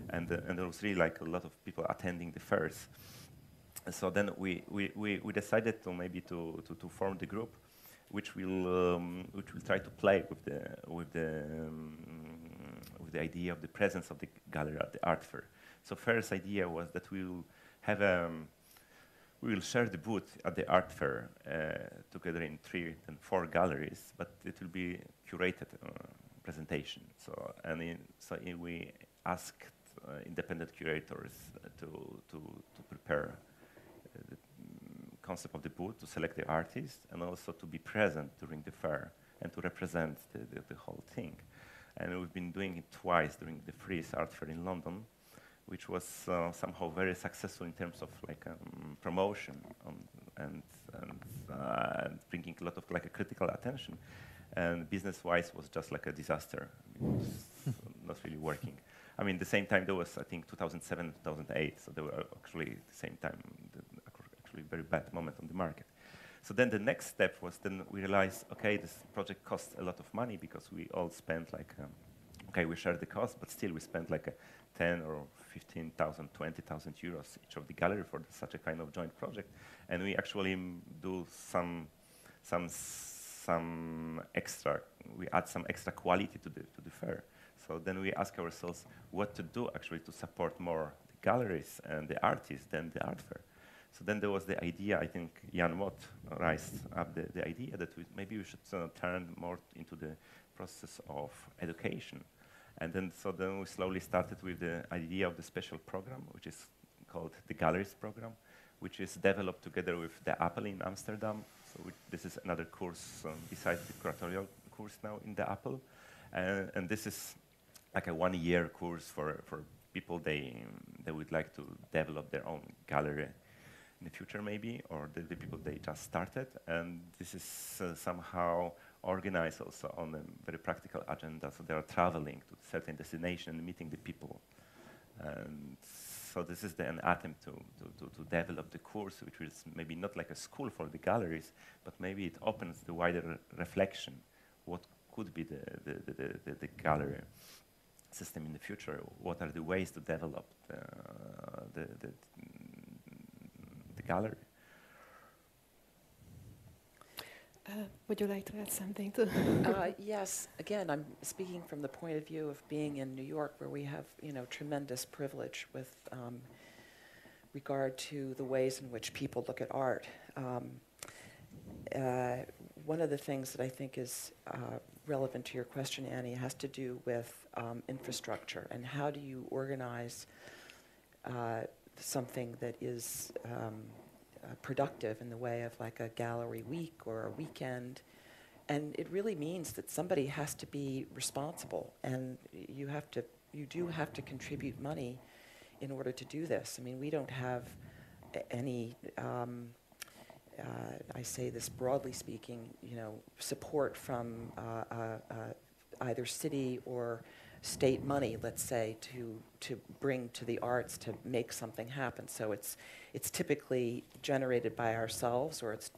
E: and there was really like a lot of people attending the fairs. So then we decided to maybe to form the group, which will try to play with the idea of the presence of the gallery at the art fair. So first idea was that we will share the booth at the art fair together in 3 and 4 galleries, but it will be curated presentation. So we asked independent curators to prepare the concept of the booth, to select the artist, and also to be present during the fair and to represent the whole thing. And we've been doing it twice during the Frieze Art Fair in London, which was somehow very successful in terms of like promotion and bringing a lot of like a critical attention. And business-wise was just like a disaster. I mean, it was not really working. I mean, the same time there was, I think, 2007, 2008, so they were actually at the same time, actually very bad moment on the market. So then the next step was then we realized, okay, this project costs a lot of money because we all spent like, okay, we share the cost, but still we spent like 10 or 15,000, 20,000 euros each of the gallery for such a kind of joint project. And we actually do some extra, we add some extra quality to the fair. So then we ask ourselves what to do actually to support more the galleries and the artists than the art fair. So then there was the idea, I think Jan Mott raised up the idea that maybe we should turn more into the process of education. And then then we slowly started with the idea of the special program, which is called the Galleries program, which is developed together with the Apple in Amsterdam. So this is another course besides the curatorial course now in the Apple. And this is like a 1-year course for people they would like to develop their own gallery in the future maybe, or the people they just started. And this is somehow organized also on a very practical agenda. So they are traveling to a certain destination and meeting the people. And so this is an attempt to develop the course, which is maybe not like a school for the galleries, but maybe it opens the wider reflection. What could be the gallery system in the future? What are the ways to develop the gallery?
A: Would you like to add something to?
B: Yes. Again, I'm speaking from the point of view of being in New York, where we have, tremendous privilege with regard to the ways in which people look at art. one of the things that I think is relevant to your question, Annie, has to do with infrastructure and how do you organize something that is productive in the way of like a gallery week or a weekend. And it really means that somebody has to be responsible, and you do have to contribute money in order to do this. I mean, we don't have any, I say this broadly speaking, support from either city or state money, let's say, to bring to the arts to make something happen. So it's typically generated by ourselves, or it's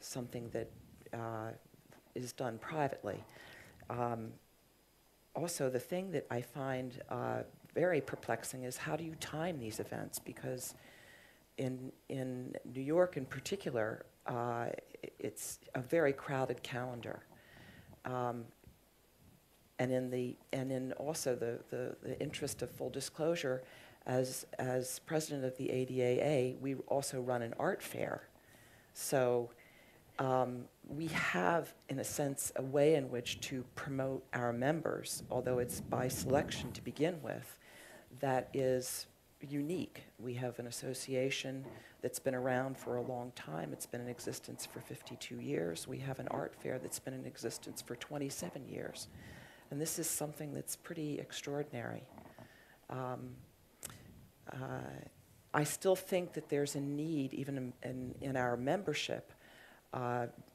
B: something that is done privately. Also, the thing that I find very perplexing is how do you time these events? Because in New York in particular, it's a very crowded calendar. And in also the interest of full disclosure, as president of the ADAA, we also run an art fair. So we have, in a sense, a way in which to promote our members, although it's by selection to begin with, that is unique. We have an association that's been around for a long time. It's been in existence for 52 years. We have an art fair that's been in existence for 27 years. And this is something that's pretty extraordinary. I still think that there's a need, even in our membership,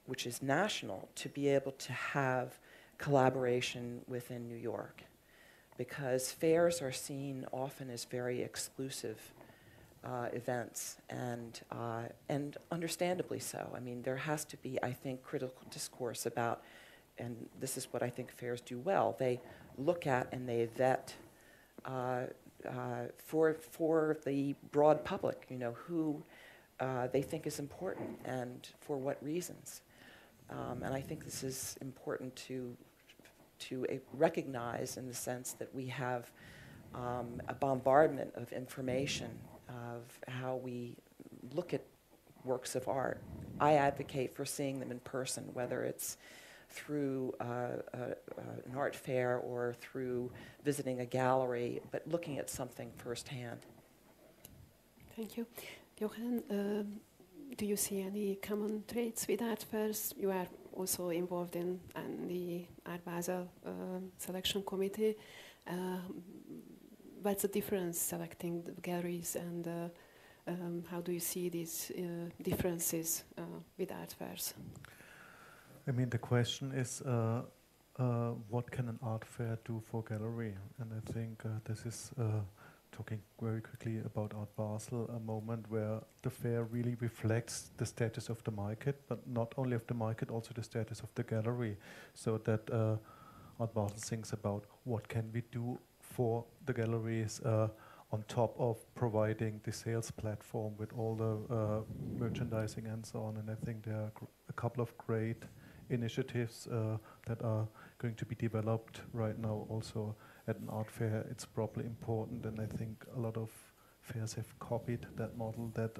B: which is national, to be able to have collaboration within New York, because fairs are seen often as very exclusive events, and understandably so. I mean, there has to be, I think, critical discourse about, and this is what I think fairs do well. They look at and they vet for the broad public, who they think is important and for what reasons. And I think this is important to recognize, in the sense that we have a bombardment of information of how we look at works of art. I advocate for seeing them in person, whether it's through an art fair or through visiting a gallery, but looking at something firsthand.
A: Thank you. Jochen, do you see any common traits with art fairs? You are also involved in the Art Basel selection committee. What's the difference selecting the galleries, and how do you see these differences with art fairs?
C: I mean, the question is, what can an art fair do for gallery? And I think this is, talking very quickly about Art Basel, a moment where the fair really reflects the status of the market, but not only of the market, also the status of the gallery, so that Art Basel thinks about what can we do for the galleries on top of providing the sales platform with all the merchandising and so on. And I think there are a couple of great initiatives that are going to be developed right now also at an art fair. It's probably important, and I think a lot of fairs have copied that model, that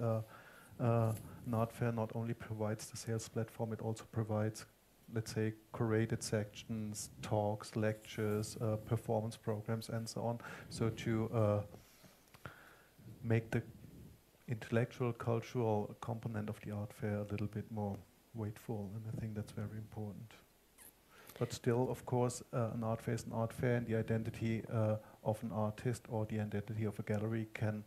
C: an art fair not only provides the sales platform, it also provides, let's say, curated sections, talks, lectures, performance programs, and so on. So to make the intellectual, cultural component of the art fair a little bit more weightful, and I think that's very important. But still, of course, an art fair is an art fair, and the identity of an artist or the identity of a gallery can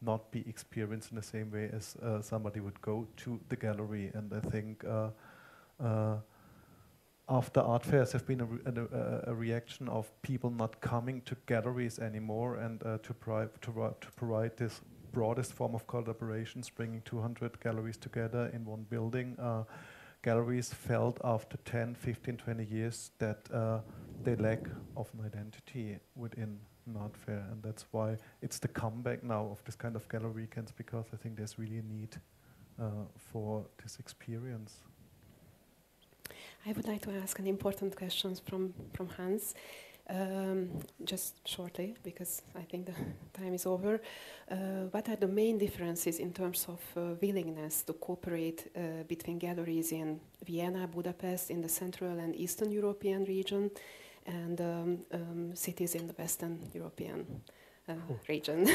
C: not be experienced in the same way as somebody would go to the gallery. And I think after art fairs have been a reaction of people not coming to galleries anymore, and to provide this broadest form of collaborations, bringing 200 galleries together in one building. Galleries felt after 10, 15, 20 years that they lack of an identity within an art fair, and that's why it's the comeback now of this kind of gallery weekends, because I think there's really a need for this experience.
A: I would like to ask an important question from Hans. Just shortly, because I think the time is over. What are the main differences in terms of willingness to cooperate between galleries in Vienna, Budapest, in the Central and Eastern European region, and cities in the Western European region?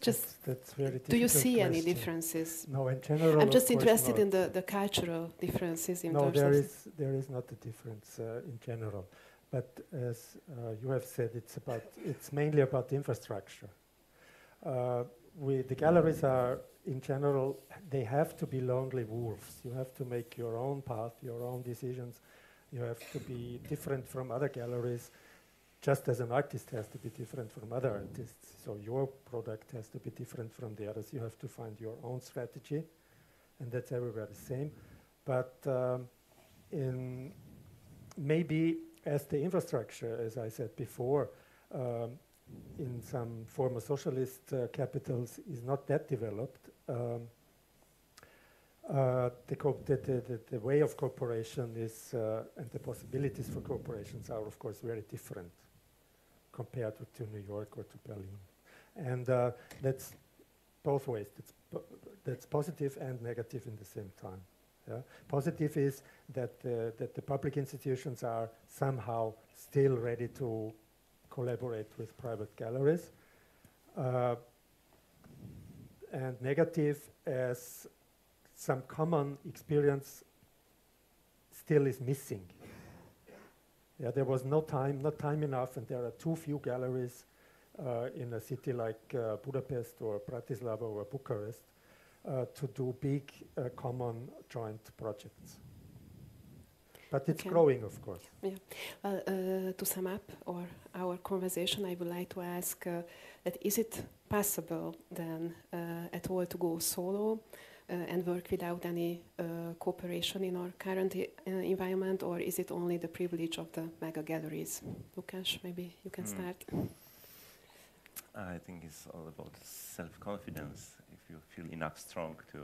A: Just
D: that's very difficult.
A: do you see
D: question.
A: any differences?
D: No, in general.
A: I'm just
D: of course
A: interested
D: not.
A: in the cultural differences in
D: No,
A: terms
D: there
A: of.
D: there is not a difference in general. But as you have said, it's mainly about infrastructure. The galleries are, in general, they have to be lonely wolves. You have to make your own path, your own decisions. You have to be different from other galleries, just as an artist has to be different from other artists. So your product has to be different from the others. You have to find your own strategy, and that's everywhere the same. But in maybe as the infrastructure, as I said before, in some former socialist capitals is not that developed, the way of cooperation is, and the possibilities for cooperations are, of course, very different compared to New York or to Berlin. And that's both ways. That's positive and negative in the same time. Yeah. Positive is that the public institutions are somehow still ready to collaborate with private galleries. And negative as some common experience still is missing. Yeah, there was not time enough, and there are too few galleries in a city like Budapest or Bratislava or Bucharest to do big common joint projects. But it's growing, of course.
A: Yeah. Well, to sum up our conversation, I would like to ask that is it possible then at all to go solo and work without any cooperation in our current environment, or is it only the privilege of the mega galleries? Łukasz, maybe you can start.
E: I think it's all about self-confidence. If you feel enough strong to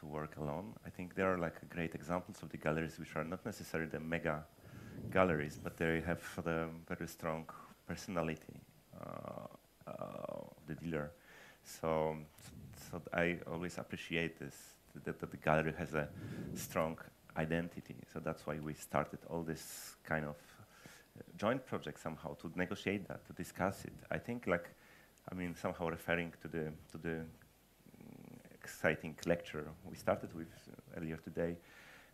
E: work alone, I think there are like great examples of the galleries which are not necessarily the mega galleries, but they have the very strong personality of the dealer. So I always appreciate this, that the gallery has a strong identity. So that's why we started all this kind of joint project somehow to negotiate that, to discuss it. I think, somehow referring to the exciting lecture we started with earlier today.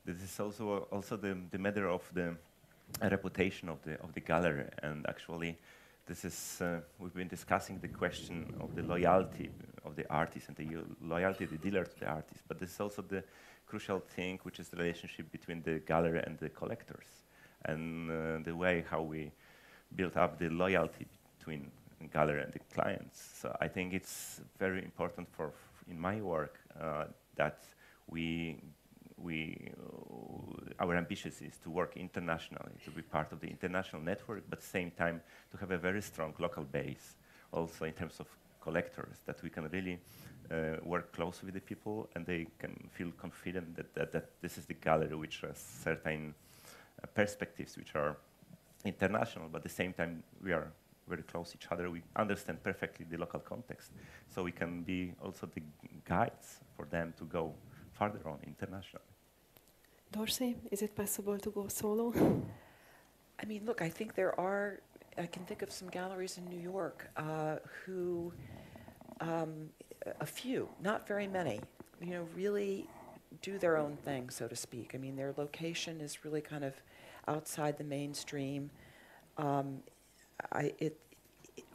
E: This is also the matter of the reputation of the gallery, and actually, this is we've been discussing the question of the loyalty of the artist and the loyalty of the dealer to the artist. But this is also the crucial thing, which is the relationship between the gallery and the collectors, and the way how we build up the loyalty between the gallery and the clients. So I think it's very important in my work that our ambition is to work internationally, to be part of the international network, but at the same time to have a very strong local base, also in terms of collectors, that we can really work close with the people and they can feel confident that this is the gallery which has certain perspectives which are international, but at the same time we are very close to each other. We understand perfectly the local context, so we can be also the guides for them to go farther on internationally.
A: Dorsey, is it possible to go solo?
B: I mean, look, I think I can think of some galleries in New York who, a few, not very many, really do their own thing, so to speak. I mean, their location is really kind of outside the mainstream.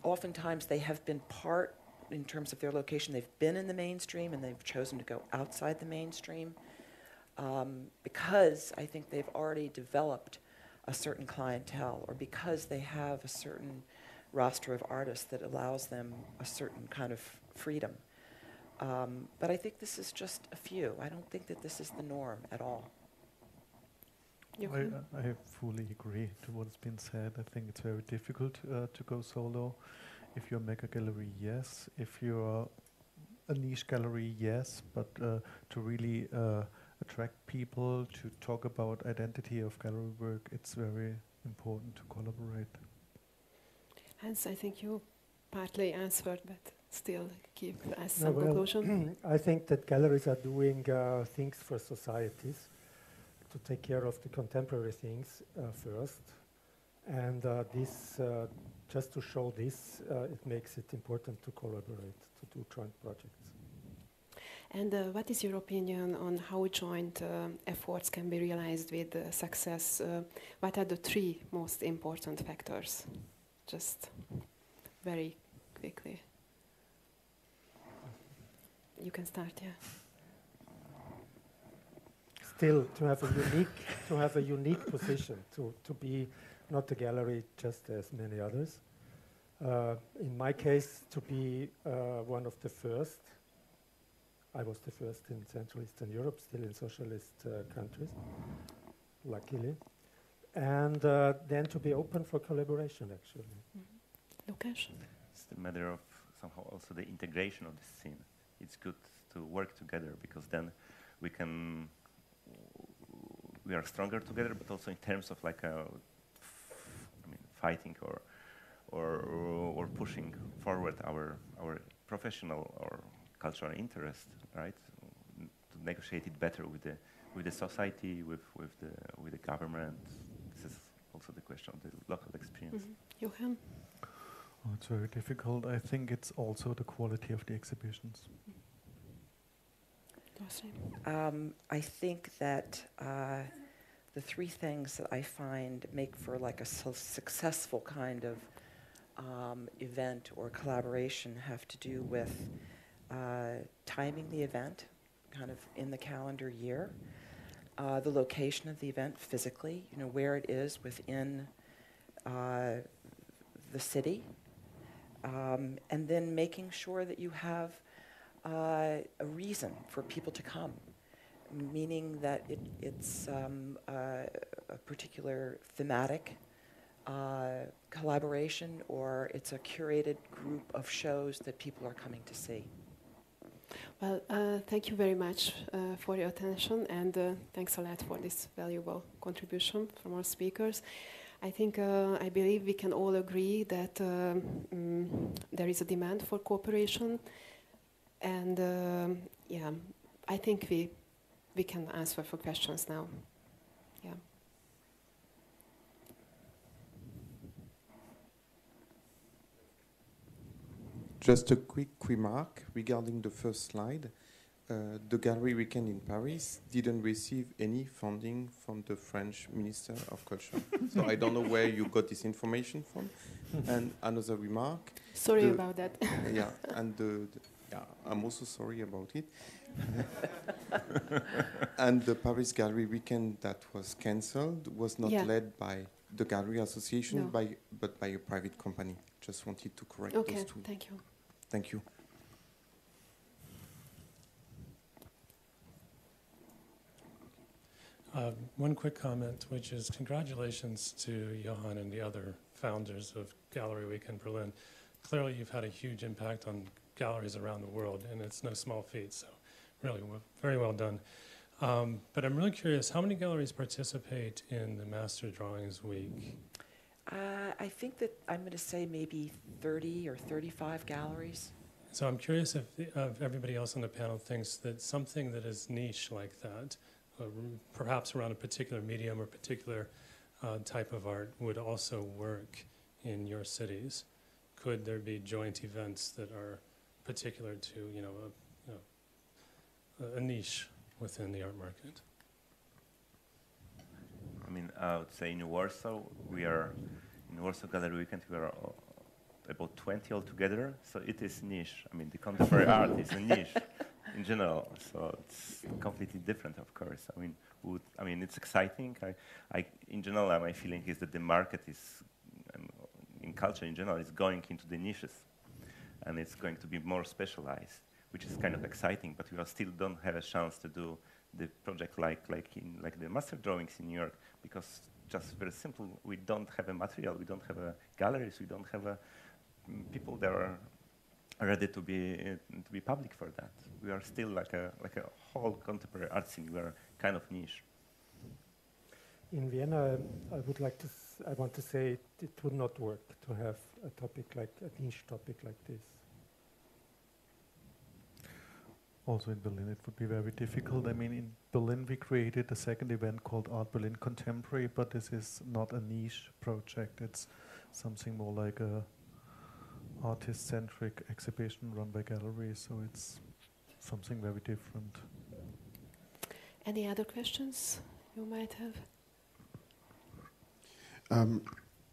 B: Oftentimes they have been part, in terms of their location, they've been in the mainstream and they've chosen to go outside the mainstream because I think they've already developed a certain clientele, or because they have a certain roster of artists that allows them a certain kind of freedom. But I think this is just a few. I don't think that this is the norm at all.
C: I fully agree to what's been said. I think it's very difficult to go solo. If you're a mega gallery, yes. If you're a niche gallery, yes. But to really attract people, to talk about identity of gallery work, it's very important to collaborate.
A: Hans, I think you partly answered, but still keep as
D: No,
A: some
D: well,
A: conclusion.
D: I think that galleries are doing things for societies to take care of the contemporary things first. And this, just to show this, it makes it important to collaborate, to do joint projects.
A: And what is your opinion on how joint efforts can be realized with success? What are the three most important factors? Just very quickly. You can start, yeah.
D: Still, to have a unique position, to be not a gallery just as many others. In my case, to be one of the first. I was the first in Central Eastern Europe, still in socialist countries, luckily. And then to be open for collaboration, actually.
A: Łukasz?
E: It's the matter of somehow also the integration of the scene. It's good to work together because then we are stronger together, but also in terms of like fighting or pushing forward our professional or cultural interest, right? To negotiate it better with the society, with the government. This is also the question of the local experience.
A: Jochen?
C: Oh, it's very difficult. I think it's also the quality of the exhibitions.
A: Dorsey?
B: I think that the three things that I find make for like a successful kind of event or collaboration have to do with timing the event, kind of in the calendar year, the location of the event physically, where it is within the city, and then making sure that you have a reason for people to come, meaning that it's a particular thematic collaboration, or it's a curated group of shows that people are coming to see.
A: Well, thank you very much for your attention, and thanks a lot for this valuable contribution from our speakers. I think, I believe we can all agree that there is a demand for cooperation, and yeah, I think we can answer for questions now. Yeah.
F: Just a quick remark regarding the first slide. The Gallery Weekend in Paris didn't receive any funding from the French Minister of Culture. So I don't know where you got this information from. And another remark.
A: Sorry about that.
F: Yeah, and yeah, I'm also sorry about it. And the Paris Gallery Weekend that was cancelled was not led by the Gallery Association, but by a private company. Just wanted to correct those two.
A: Okay, thank you.
F: Thank you.
G: One quick comment, which is congratulations to Jochen and the other founders of Gallery Week in Berlin. Clearly, you've had a huge impact on galleries around the world, and it's no small feat, so really very well done. But I'm really curious, how many galleries participate in the Master Drawings Week?
B: I think that I'm going to say maybe 30 or 35 galleries.
G: So I'm curious if everybody else on the panel thinks that something that is niche like that, perhaps around a particular medium or particular type of art, would also work in your cities. Could there be joint events that are particular to, a niche within the art market?
E: I mean, I would say in Warsaw, in Warsaw Gallery Weekend, we are about 20 altogether, so it is niche. I mean, the contemporary art is a niche in general, so it's completely different, of course. I mean, it's exciting. In general, my feeling is that the market is, in culture in general, is going into the niches, and it's going to be more specialized, which is kind of exciting, but we still don't have a chance to do the project like the master drawings in New York, because just very simple, we don't have a material, we don't have galleries, we don't have people that are ready to be public for that. We are still like a whole contemporary art scene. We are kind of niche.
D: In Vienna, I would like to. I want to say it would not work to have a topic like a niche topic like this.
C: Also in Berlin, it would be very difficult. I mean, in Berlin, we created a second event called Art Berlin Contemporary, but this is not a niche project. It's something more like a artist-centric exhibition run by galleries, so it's something very different.
A: Any other questions you might have?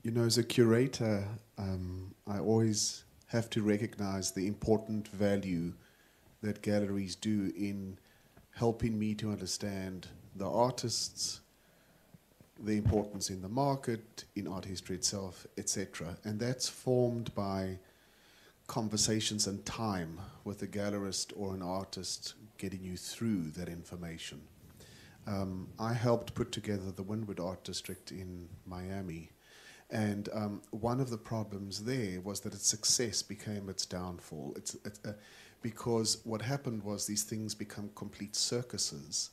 H: You know, as a curator, I always have to recognize the important value that galleries do in helping me to understand the artists, the importance in the market, in art history itself, etc. And that's formed by conversations and time with a gallerist or an artist getting you through that information. I helped put together the Wynwood Art District in Miami, and one of the problems there was that its success became its downfall. Because what happened was these things become complete circuses,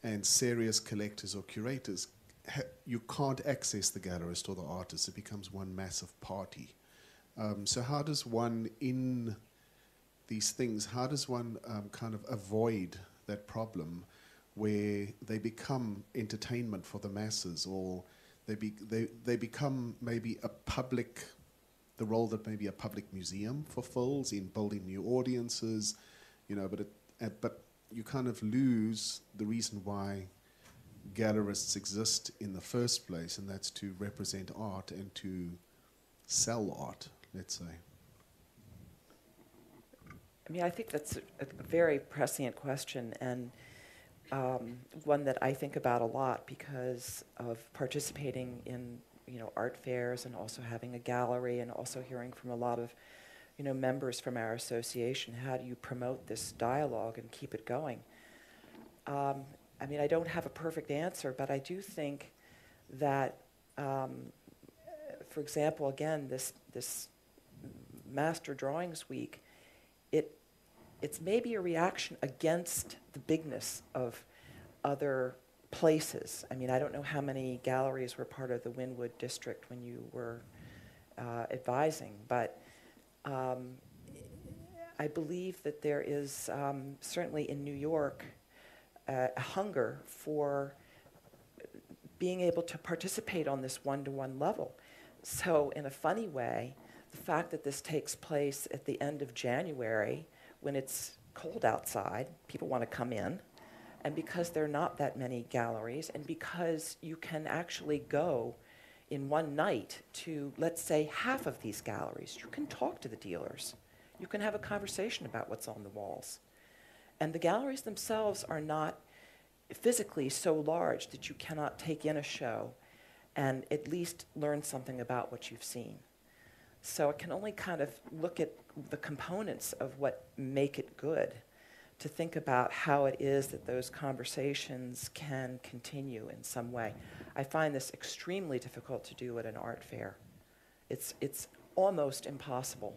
H: and serious collectors or curators, you can't access the gallerist or the artist. It becomes one massive party. So how does one, in these things, how does one kind of avoid that problem where they become entertainment for the masses, or they become maybe a public, the role that maybe a public museum fulfills in building new audiences, you know, but you kind of lose the reason why gallerists exist in the first place, and that's to represent art and to sell art, let's say.
B: I mean, I think that's a very prescient question, and one that I think about a lot because of participating in, you know, art fairs and also having a gallery and also hearing from a lot of, you know, members from our association. How do you promote this dialogue and keep it going? I mean, I don't have a perfect answer, but I do think that, for example, again, this Master Drawings Week, it's maybe a reaction against the bigness of other places. I mean, I don't know how many galleries were part of the Wynwood district when you were advising, but I believe that there is certainly in New York a hunger for being able to participate on this one-to-one level. So in a funny way, the fact that this takes place at the end of January, when it's cold outside, people want to come in, and because there are not that many galleries, and because you can actually go in one night to, let's say, half of these galleries, you can talk to the dealers. You can have a conversation about what's on the walls. And the galleries themselves are not physically so large that you cannot take in a show and at least learn something about what you've seen. So I can only kind of look at the components of what make it good to think about how it is that those conversations can continue in some way. I find this extremely difficult to do at an art fair. It's almost impossible.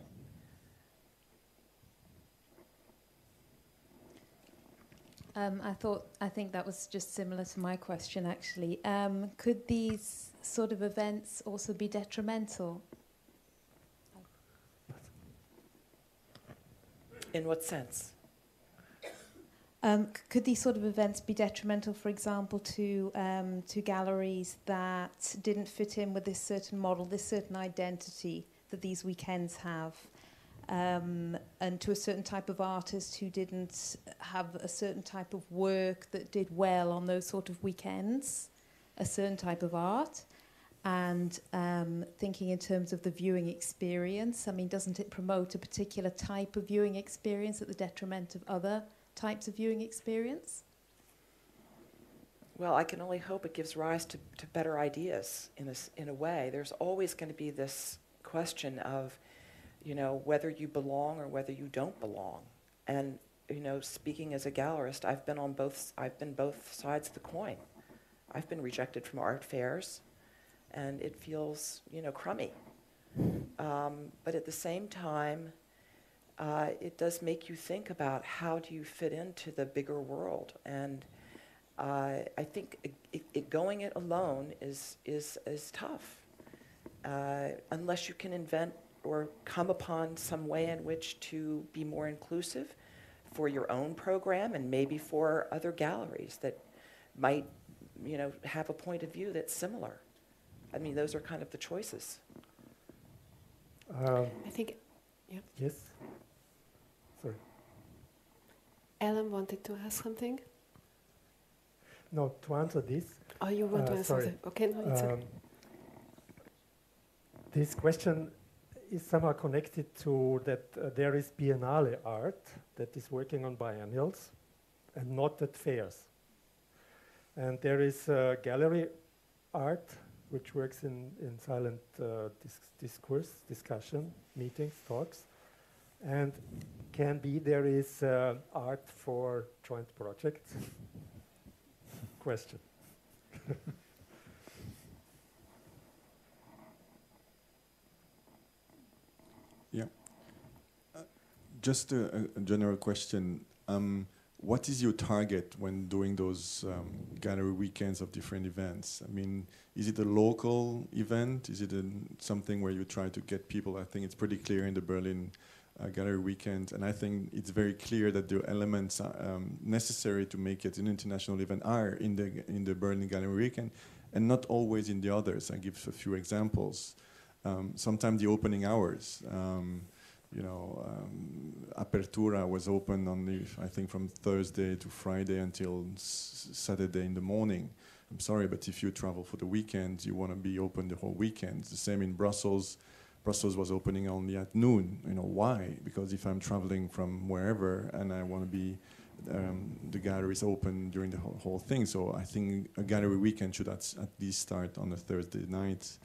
I: I think that was just similar to my question, actually. Could these sort of events also be detrimental?
B: In what sense?
I: Could these sort of events be detrimental, for example, to galleries that didn't fit in with this certain model, this certain identity that these weekends have, and to a certain type of artist who didn't have a certain type of work that did well on those sort of weekends, a certain type of art? And thinking in terms of the viewing experience, I mean, doesn't it promote a particular type of viewing experience at the detriment of other types of viewing experience?
B: Well, I can only hope it gives rise to better ideas in a way. There's always going to be this question of, you know, whether you belong or whether you don't belong. And, you know, speaking as a gallerist, I've been both sides of the coin. I've been rejected from art fairs, and it feels, you know, crummy. But at the same time, it does make you think about how do you fit into the bigger world. And I think going it alone is tough, unless you can invent or come upon some way in which to be more inclusive for your own program and maybe for other galleries that might, have a point of view that's similar. I mean, those are kind of the choices.
A: I think, yeah.
D: Yes. Sorry.
A: Alan wanted to ask something.
D: No, to answer this.
A: Oh, you want to answer
D: sorry.
A: something? Okay, no, it's okay.
D: This question is somehow connected to that there is Biennale art that is working on biennials and not at fairs. And there is gallery art which works in silent discourse, discussion, meetings, talks. And can be there is art for joint projects? Question.
J: Yeah. Just a general question. What is your target when doing those gallery weekends of different events? I mean, is it a local event? Is it something where you try to get people? I think it's pretty clear in the Berlin gallery weekend, and I think it's very clear that the elements necessary to make it an international event are in the Berlin gallery weekend, and not always in the others. I give a few examples. Sometimes the opening hours. Apertura was open on I think from Thursday to Friday until Saturday in the morning. I'm sorry, but if you travel for the weekend, you want to be open the whole weekend. It's the same in Brussels. Brussels was opening only at noon. Why? Because if I'm traveling from wherever and I want to be, the gallery is open during the whole thing. So I think a gallery weekend should at least start on a Thursday night,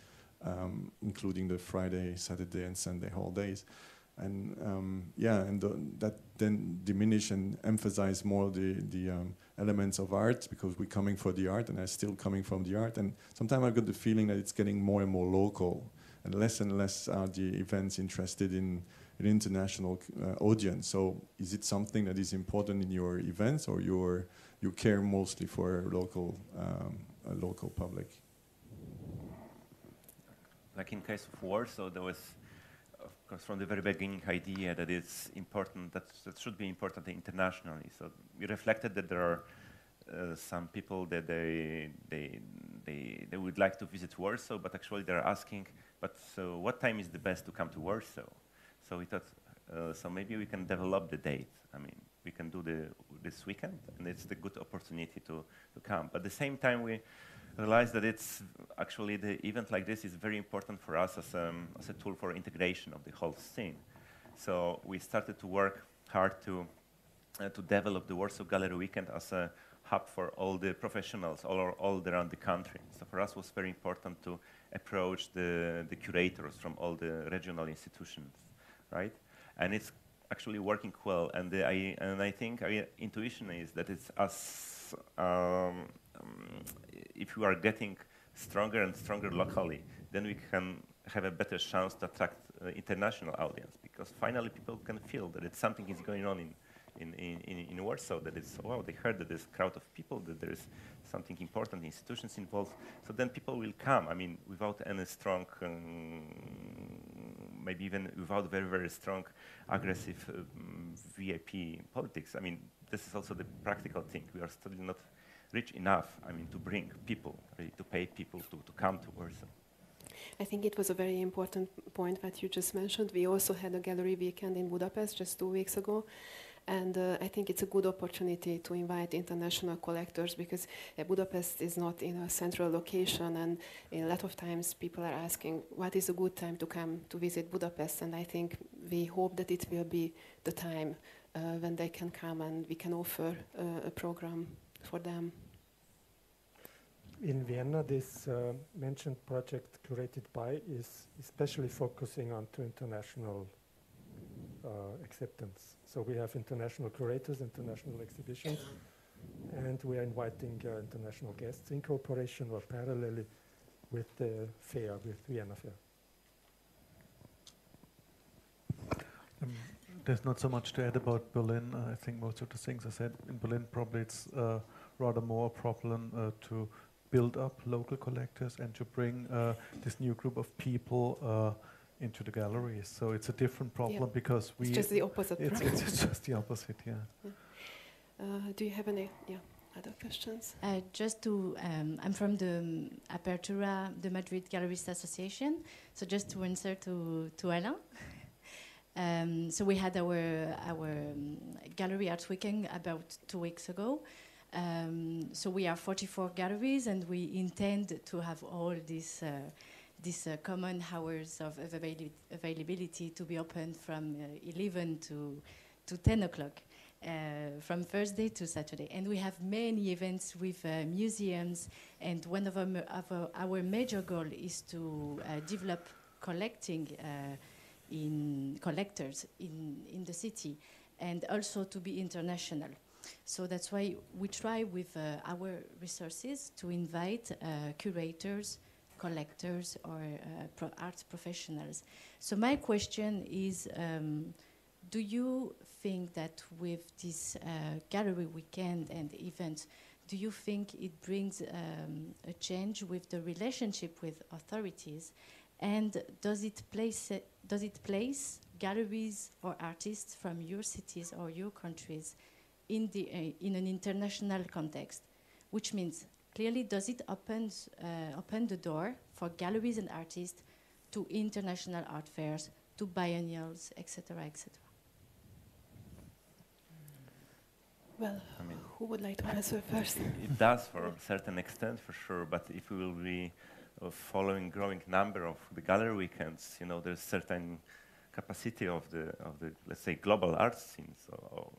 J: including the Friday, Saturday, and Sunday holidays. And that then diminish and emphasize more the elements of art, because we're coming for the art and I'm still coming from the art. And sometimes I've got the feeling that it's getting more and more local, and less are the events interested in an international audience. So is it something that is important in your events, or you care mostly for a local public?
E: Like in case of Warsaw, there was, of course, from the very beginning, idea that it's important, that should be important internationally. So we reflected that there are some people that they would like to visit Warsaw, but actually they're asking, but so what time is the best to come to Warsaw? So we thought, so maybe we can develop the date. I mean, we can do this weekend, and it's the good opportunity to come. But at the same time, we realized that it's actually the event like this is very important for us as a tool for integration of the whole scene. So we started to work hard to develop the Warsaw Gallery Weekend as a hub for all the professionals all around the country. So for us, it was very important to approach the curators from all the regional institutions, right? And it's actually working well. And I think our intuition is that it's as if we are getting stronger and stronger locally, then we can have a better chance to attract international audience, because finally people can feel that it's something is going on in Warsaw, that it's, wow, they heard that there's a crowd of people, that there is something important, institutions involved, so then people will come. I mean, without any strong, maybe even without very, very strong, aggressive VIP politics. I mean, this is also the practical thing. We are still not rich enough, I mean, to bring people, really, to pay people to come to Warsaw.
A: I think it was a very important point that you just mentioned. We also had a gallery weekend in Budapest just 2 weeks ago. And I think it's a good opportunity to invite international collectors, because Budapest is not in a central location, and a lot of times people are asking what is a good time to come to visit Budapest, and I think we hope that it will be the time when they can come and we can offer a program for them.
D: In Vienna, this mentioned project curated by is especially focusing on international acceptance. So we have international curators, international exhibitions, and we are inviting international guests in cooperation or parallelly with the FE.A.G.A, with Vienna Fair.
C: There's not so much to add about Berlin. I think most of the things I said in Berlin, probably it's rather more a problem to build up local collectors and to bring this new group of people into the galleries. So it's a different problem because we...
A: It's just the opposite.
C: It's just the opposite, yeah.
A: Do you have any other questions?
K: Just to, I'm from the Apertura, the Madrid Gallerist Association. So just to answer to Alain. So we had our gallery art weekend about 2 weeks ago. So we are 44 galleries, and we intend to have all these common hours of availability to be open from 11 to 10 o'clock. From Thursday to Saturday. And we have many events with museums, and one of our major goal is to develop collecting in collectors in the city, and also to be international. So that's why we try with our resources to invite curators, collectors, or arts professionals. So my question is, do you think that with this gallery weekend and events, do you think it brings a change with the relationship with authorities? And does it place galleries or artists from your cities or your countries in an international context? Which means, clearly, does it open the door for galleries and artists to international art fairs, to biennials, etc., etc.?
A: Well, who would like to answer first?
E: It does, for a certain extent, for sure. But if we will be following growing number of the gallery weekends, there's certain capacity of the let's say global art scene. So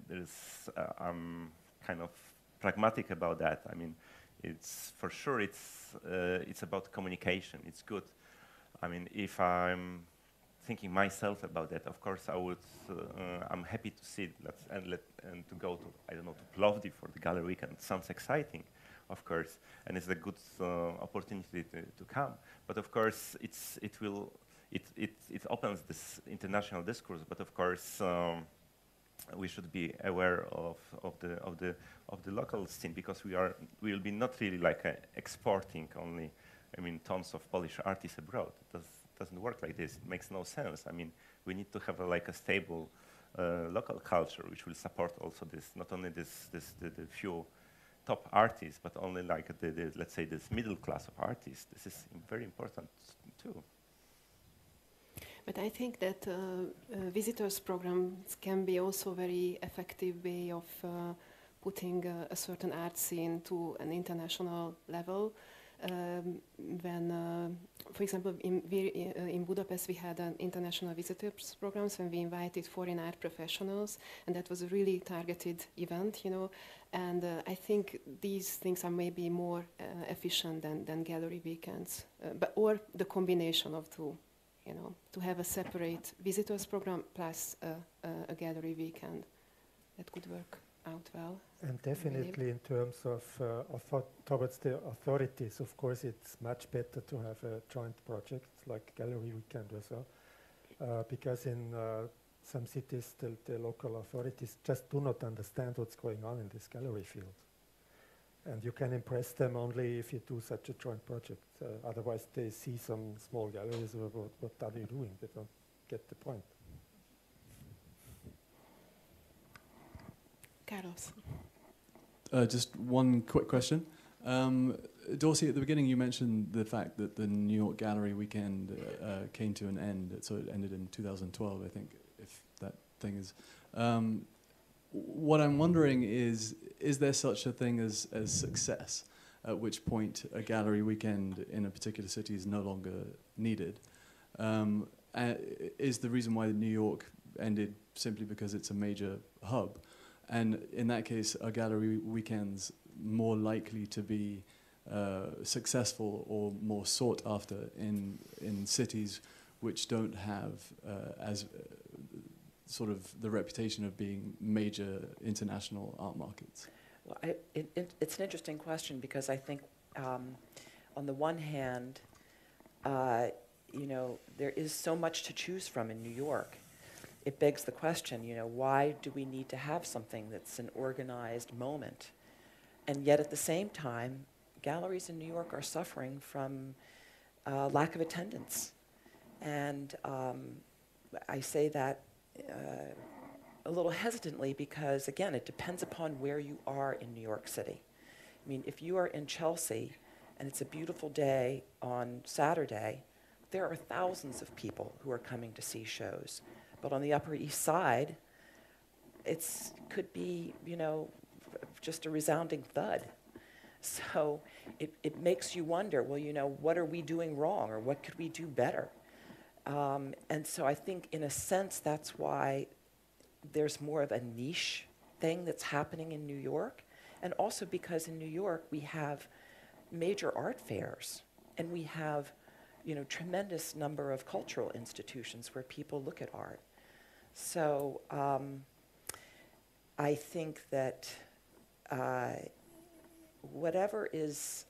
E: there's I'm kind of pragmatic about that. I mean, it's for sure it's about communication. It's good. I mean, if I'm thinking myself about that, of course, I'm happy to see it and to go to, I don't know, to Plovdiv for the gallery weekend. Sounds exciting, of course, and it's a good opportunity to come. But of course, it opens this international discourse. But of course, we should be aware of the local scene, because we will be not really like exporting only, I mean, tons of Polish artists abroad. Doesn't work like this. It makes no sense. I mean, we need to have a stable local culture which will support also this, not only the few top artists, but only like let's say this middle class of artists. This is very important too.
A: But I think that visitors programs can be also a very effective way of putting a certain art scene to an international level. When, for example, in Budapest, we had an international visitors programs when we invited foreign art professionals, and that was a really targeted event, And I think these things are maybe more efficient than gallery weekends, or the combination of two, to have a separate visitors program plus a gallery weekend. That could work out well.
D: And definitely in terms of towards the authorities, of course, it's much better to have a joint project like Gallery Weekend or so, because in some cities the local authorities just do not understand what's going on in this gallery field. And you can impress them only if you do such a joint project. Otherwise they see some small galleries, what are you doing? They don't get the point.
A: Carlos.
L: Just one quick question. Dorsey, at the beginning you mentioned the fact that the New York Gallery Weekend came to an end, so it ended in 2012, I think, if that thing is. What I'm wondering is there such a thing as success, at which point a gallery weekend in a particular city is no longer needed? Is the reason why New York ended simply because it's a major hub? And in that case, are gallery weekends more likely to be successful or more sought after in cities which don't have as sort of the reputation of being major international art markets?
B: Well, it's an interesting question, because I think on the one hand, there is so much to choose from in New York. It begs the question, why do we need to have something that's an organized moment? And yet at the same time, galleries in New York are suffering from lack of attendance. And I say that a little hesitantly because, again, it depends upon where you are in New York City. I mean, if you are in Chelsea and it's a beautiful day on Saturday, there are thousands of people who are coming to see shows. But on the Upper East Side, could be, you know, just a resounding thud. So it makes you wonder, well, you know, what are we doing wrong, or what could we do better? And so I think, in a sense, that's why there's more of a niche thing that's happening in New York. And also because in New York we have major art fairs, and we have, you know, tremendous number of cultural institutions where people look at art. So I think that whatever is,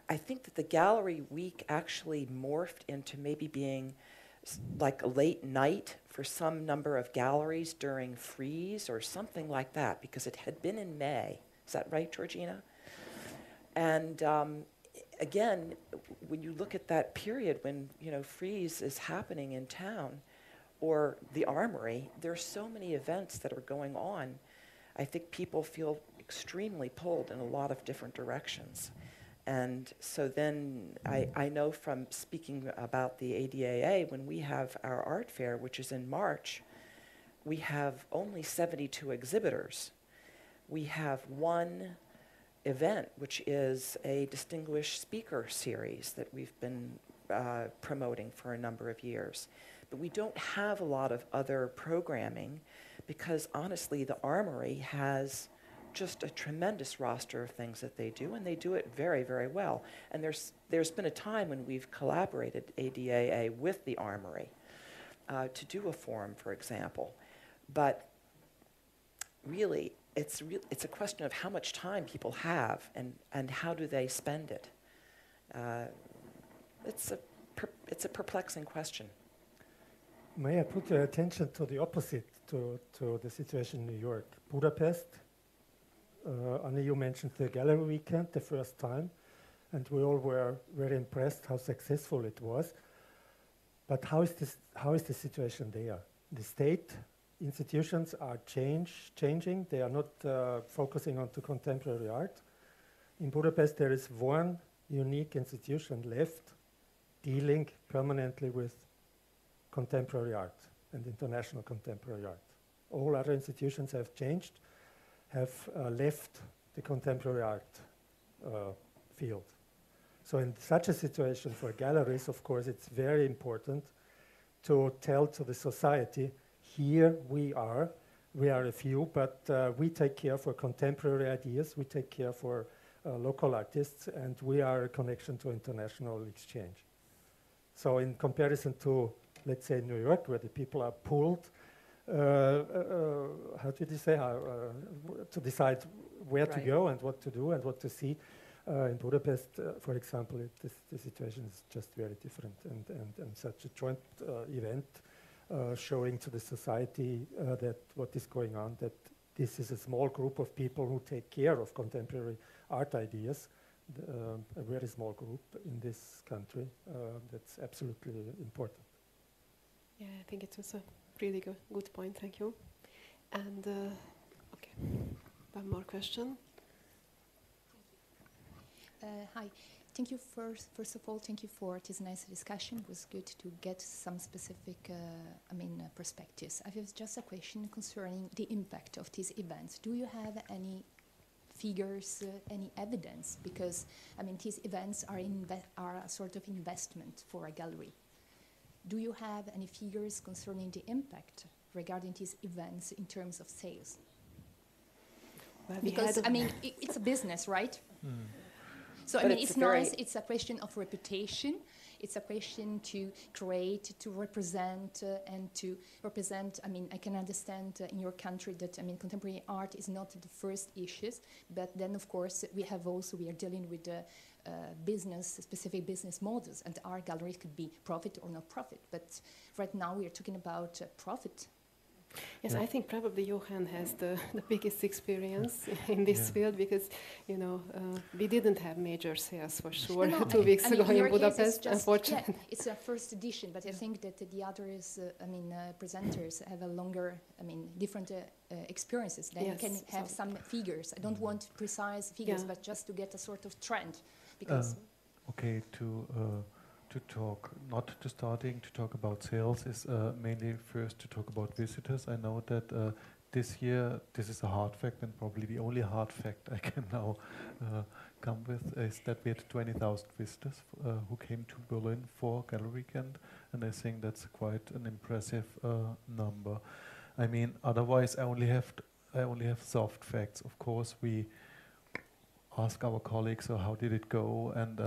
B: I think that the gallery week actually morphed into maybe being like a late night for some number of galleries during F.E.A.G.A or something like that, because it had been in May. Is that right, Georgina? And again, when you look at that period when, you know, F.E.A.G.A is happening in town, or the Armory, there's so many events that are going on. I think people feel extremely pulled in a lot of different directions. And so then I know from speaking about the ADAA, when we have our art fair, which is in March, we have only 72 exhibitors. We have one event, which is a distinguished speaker series that we've been promoting for a number of years. But we don't have a lot of other programming because, honestly, the Armory has just a tremendous roster of things that they do, and they do it very, very well. And there's been a time when we've collaborated, ADAA, with the Armory to do a forum, for example. But really, it's a question of how much time people have and how do they spend it. It's a perplexing question.
D: May I put your attention to the opposite to the situation in New York? Budapest, Annie, you mentioned the gallery weekend the first time, and we all were very impressed how successful it was. But how is the situation there? The state institutions are changing. They are not focusing on the contemporary art. In Budapest, there is one unique institution left dealing permanently with contemporary art and international contemporary art. All other institutions have changed, have left the contemporary art field. So in such a situation for galleries, of course, it's very important to tell to the society, here we are a few, but we take care for contemporary ideas, we take care for local artists, and we are a connection to international exchange. So in comparison to, let's say, New York, where the people are pulled, how did you say, to decide where to go and what to do and what to see. In Budapest, for example, the situation is just very different, and such a joint event showing to the society that what is going on, that this is a small group of people who take care of contemporary art ideas, a very small group in this country. That's absolutely important.
A: Yeah, I think it was a really good point, thank you. And, okay, one more question.
M: Hi, thank you first of all, thank you for this nice discussion. It was good to get some specific, perspectives. I have just a question concerning the impact of these events. Do you have any figures, any evidence? Because, these events are a sort of investment for a gallery. Do you have any figures concerning the impact regarding these events in terms of sales?
A: Well,
M: because, it's a business, right? Mm. So,
B: but
M: it's nice, it's a question of reputation, it's a question to create, to represent, and to represent, I can understand in your country that, contemporary art is not the first issues, but then, of course, we are dealing with specific business models, and our galleries could be profit or not profit, but right now we are talking about profit
A: Yes,
C: Yeah.
A: I think probably Jochen has the biggest experience in this
C: Yeah.
A: field because, you know, we didn't have major sales for sure
M: No,
A: 2 weeks
M: I mean,
A: ago
M: in
A: in
M: your case,
A: Budapest,
M: it's just,
A: unfortunately.
M: yeah, it's a first edition, but I think that the others, presenters have a longer, different experiences. Then you
A: Yes,
M: can have some figures. I don't want precise figures,
A: Yeah.
M: but just to get a sort of trend, because
C: Okay, to talk, not to starting to talk about sales is mainly first to talk about visitors. I know that this year, this is a hard fact and probably the only hard fact I can now come with is that we had 20,000 visitors who came to Berlin for Gallery Weekend, and I think that's quite an impressive number. I mean, otherwise I only have soft facts. Of course, we ask our colleagues, so how did it go, and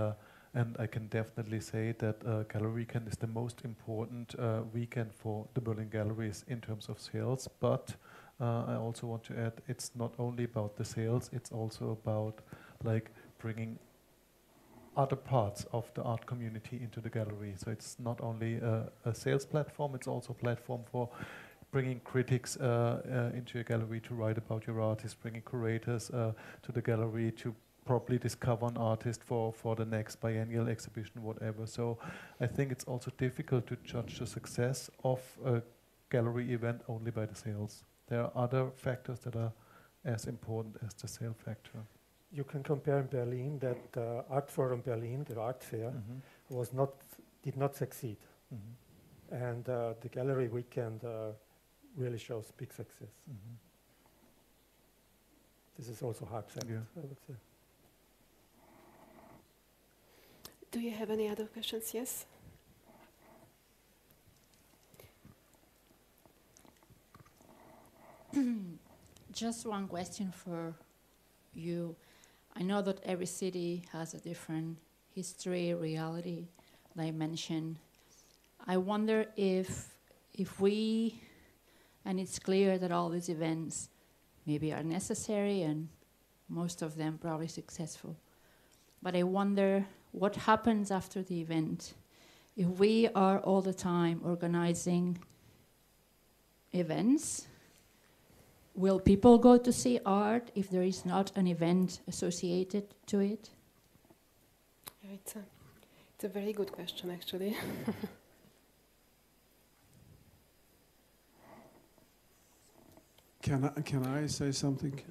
C: I can definitely say that Gallery Weekend is the most important weekend for the Berlin galleries in terms of sales. But I also want to add, it's not only about the sales; it's also about like bringing other parts of the art community into the gallery. So it's not only a sales platform; it's also a platform for bringing critics into your gallery to write about your artists, bringing curators to the gallery to probably discover an artist for the next biennial exhibition, whatever. So I think it's also difficult to judge the success of a gallery event only by the sales. There are other factors that are as important as the sale factor.
D: You can compare in Berlin that Art Forum Berlin, the art fair, did not succeed. And the Gallery Weekend really shows big success. This is also hard fact, I would say.
A: Do you have any other questions? Yes?
N: Just one question for you. I know that every city has a different history, reality, dimension. I wonder if we, and it's clear that all these events maybe are necessary and most of them probably successful, but I wonder what happens after the event if we are all the time organizing events. Will people go to see art if there is not an event associated to it?
A: Yeah, it's a very good question, actually.
O: Can I say something?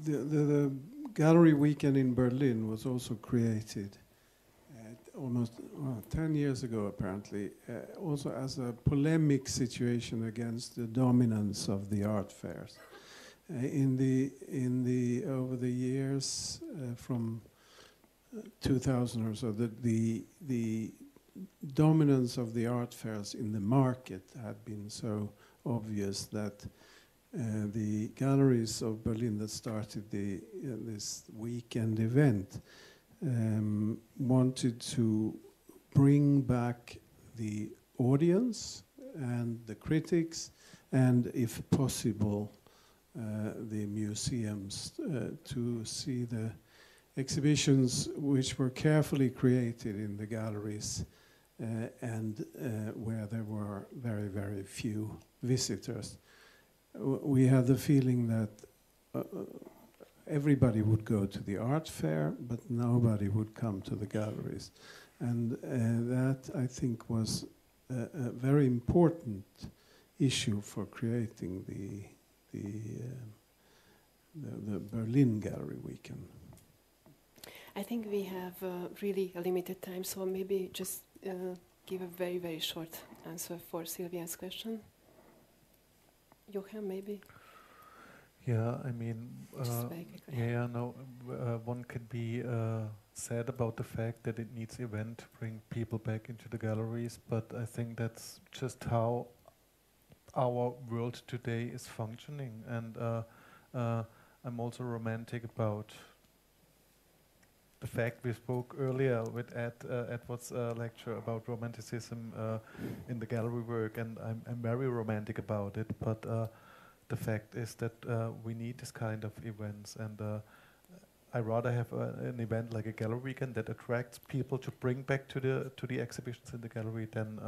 O: The Gallery Weekend in Berlin was also created almost 10 years ago, apparently, also as a polemic situation against the dominance of the art fairs. Over the years, from 2000 or so, the dominance of the art fairs in the market had been so obvious that the galleries of Berlin that started this weekend event wanted to bring back the audience and the critics and, if possible, the museums to see the exhibitions which were carefully created in the galleries and where there were very, very few visitors. We had the feeling that everybody would go to the art fair, but nobody would come to the galleries. And that, I think, was a very important issue for creating the Berlin Gallery Weekend.
A: I think we have really a limited time, so maybe just give a very, very short answer for Sylvia's question. Jochen, maybe?
C: Yeah, I mean, one can be sad about the fact that it needs event to bring people back into the galleries, but I think that's just how our world today is functioning, and I'm also romantic about the fact we spoke earlier with Edward's lecture about romanticism in the gallery work, and I'm very romantic about it, but the fact is that we need this kind of events, and I rather have an event like a gallery weekend that attracts people to bring back to the exhibitions in the gallery than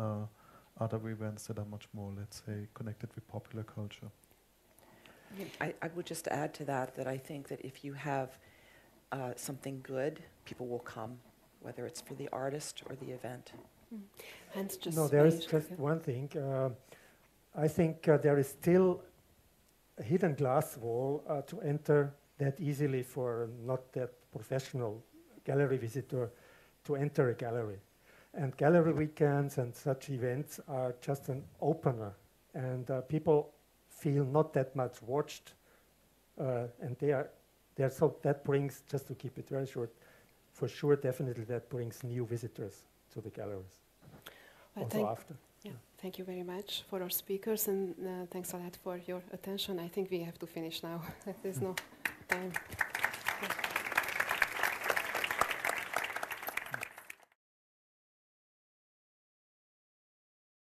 C: other events that are much more, let's say, connected with popular culture.
B: I would just add to that I think that if you have something good, people will come, whether it's for the artist or the event.
A: And just
D: no, there is just one thing. I think there is still a hidden glass wall to enter that easily for not that professional gallery visitor to enter a gallery. And gallery weekends and such events are just an opener. And people feel not that much watched. And so that brings, just to keep it very short, for sure, definitely that brings new visitors to the galleries.
A: Well,
D: also after.
A: Yeah, thank you very much for our speakers, and thanks a lot for your attention. I think we have to finish now. There's no time.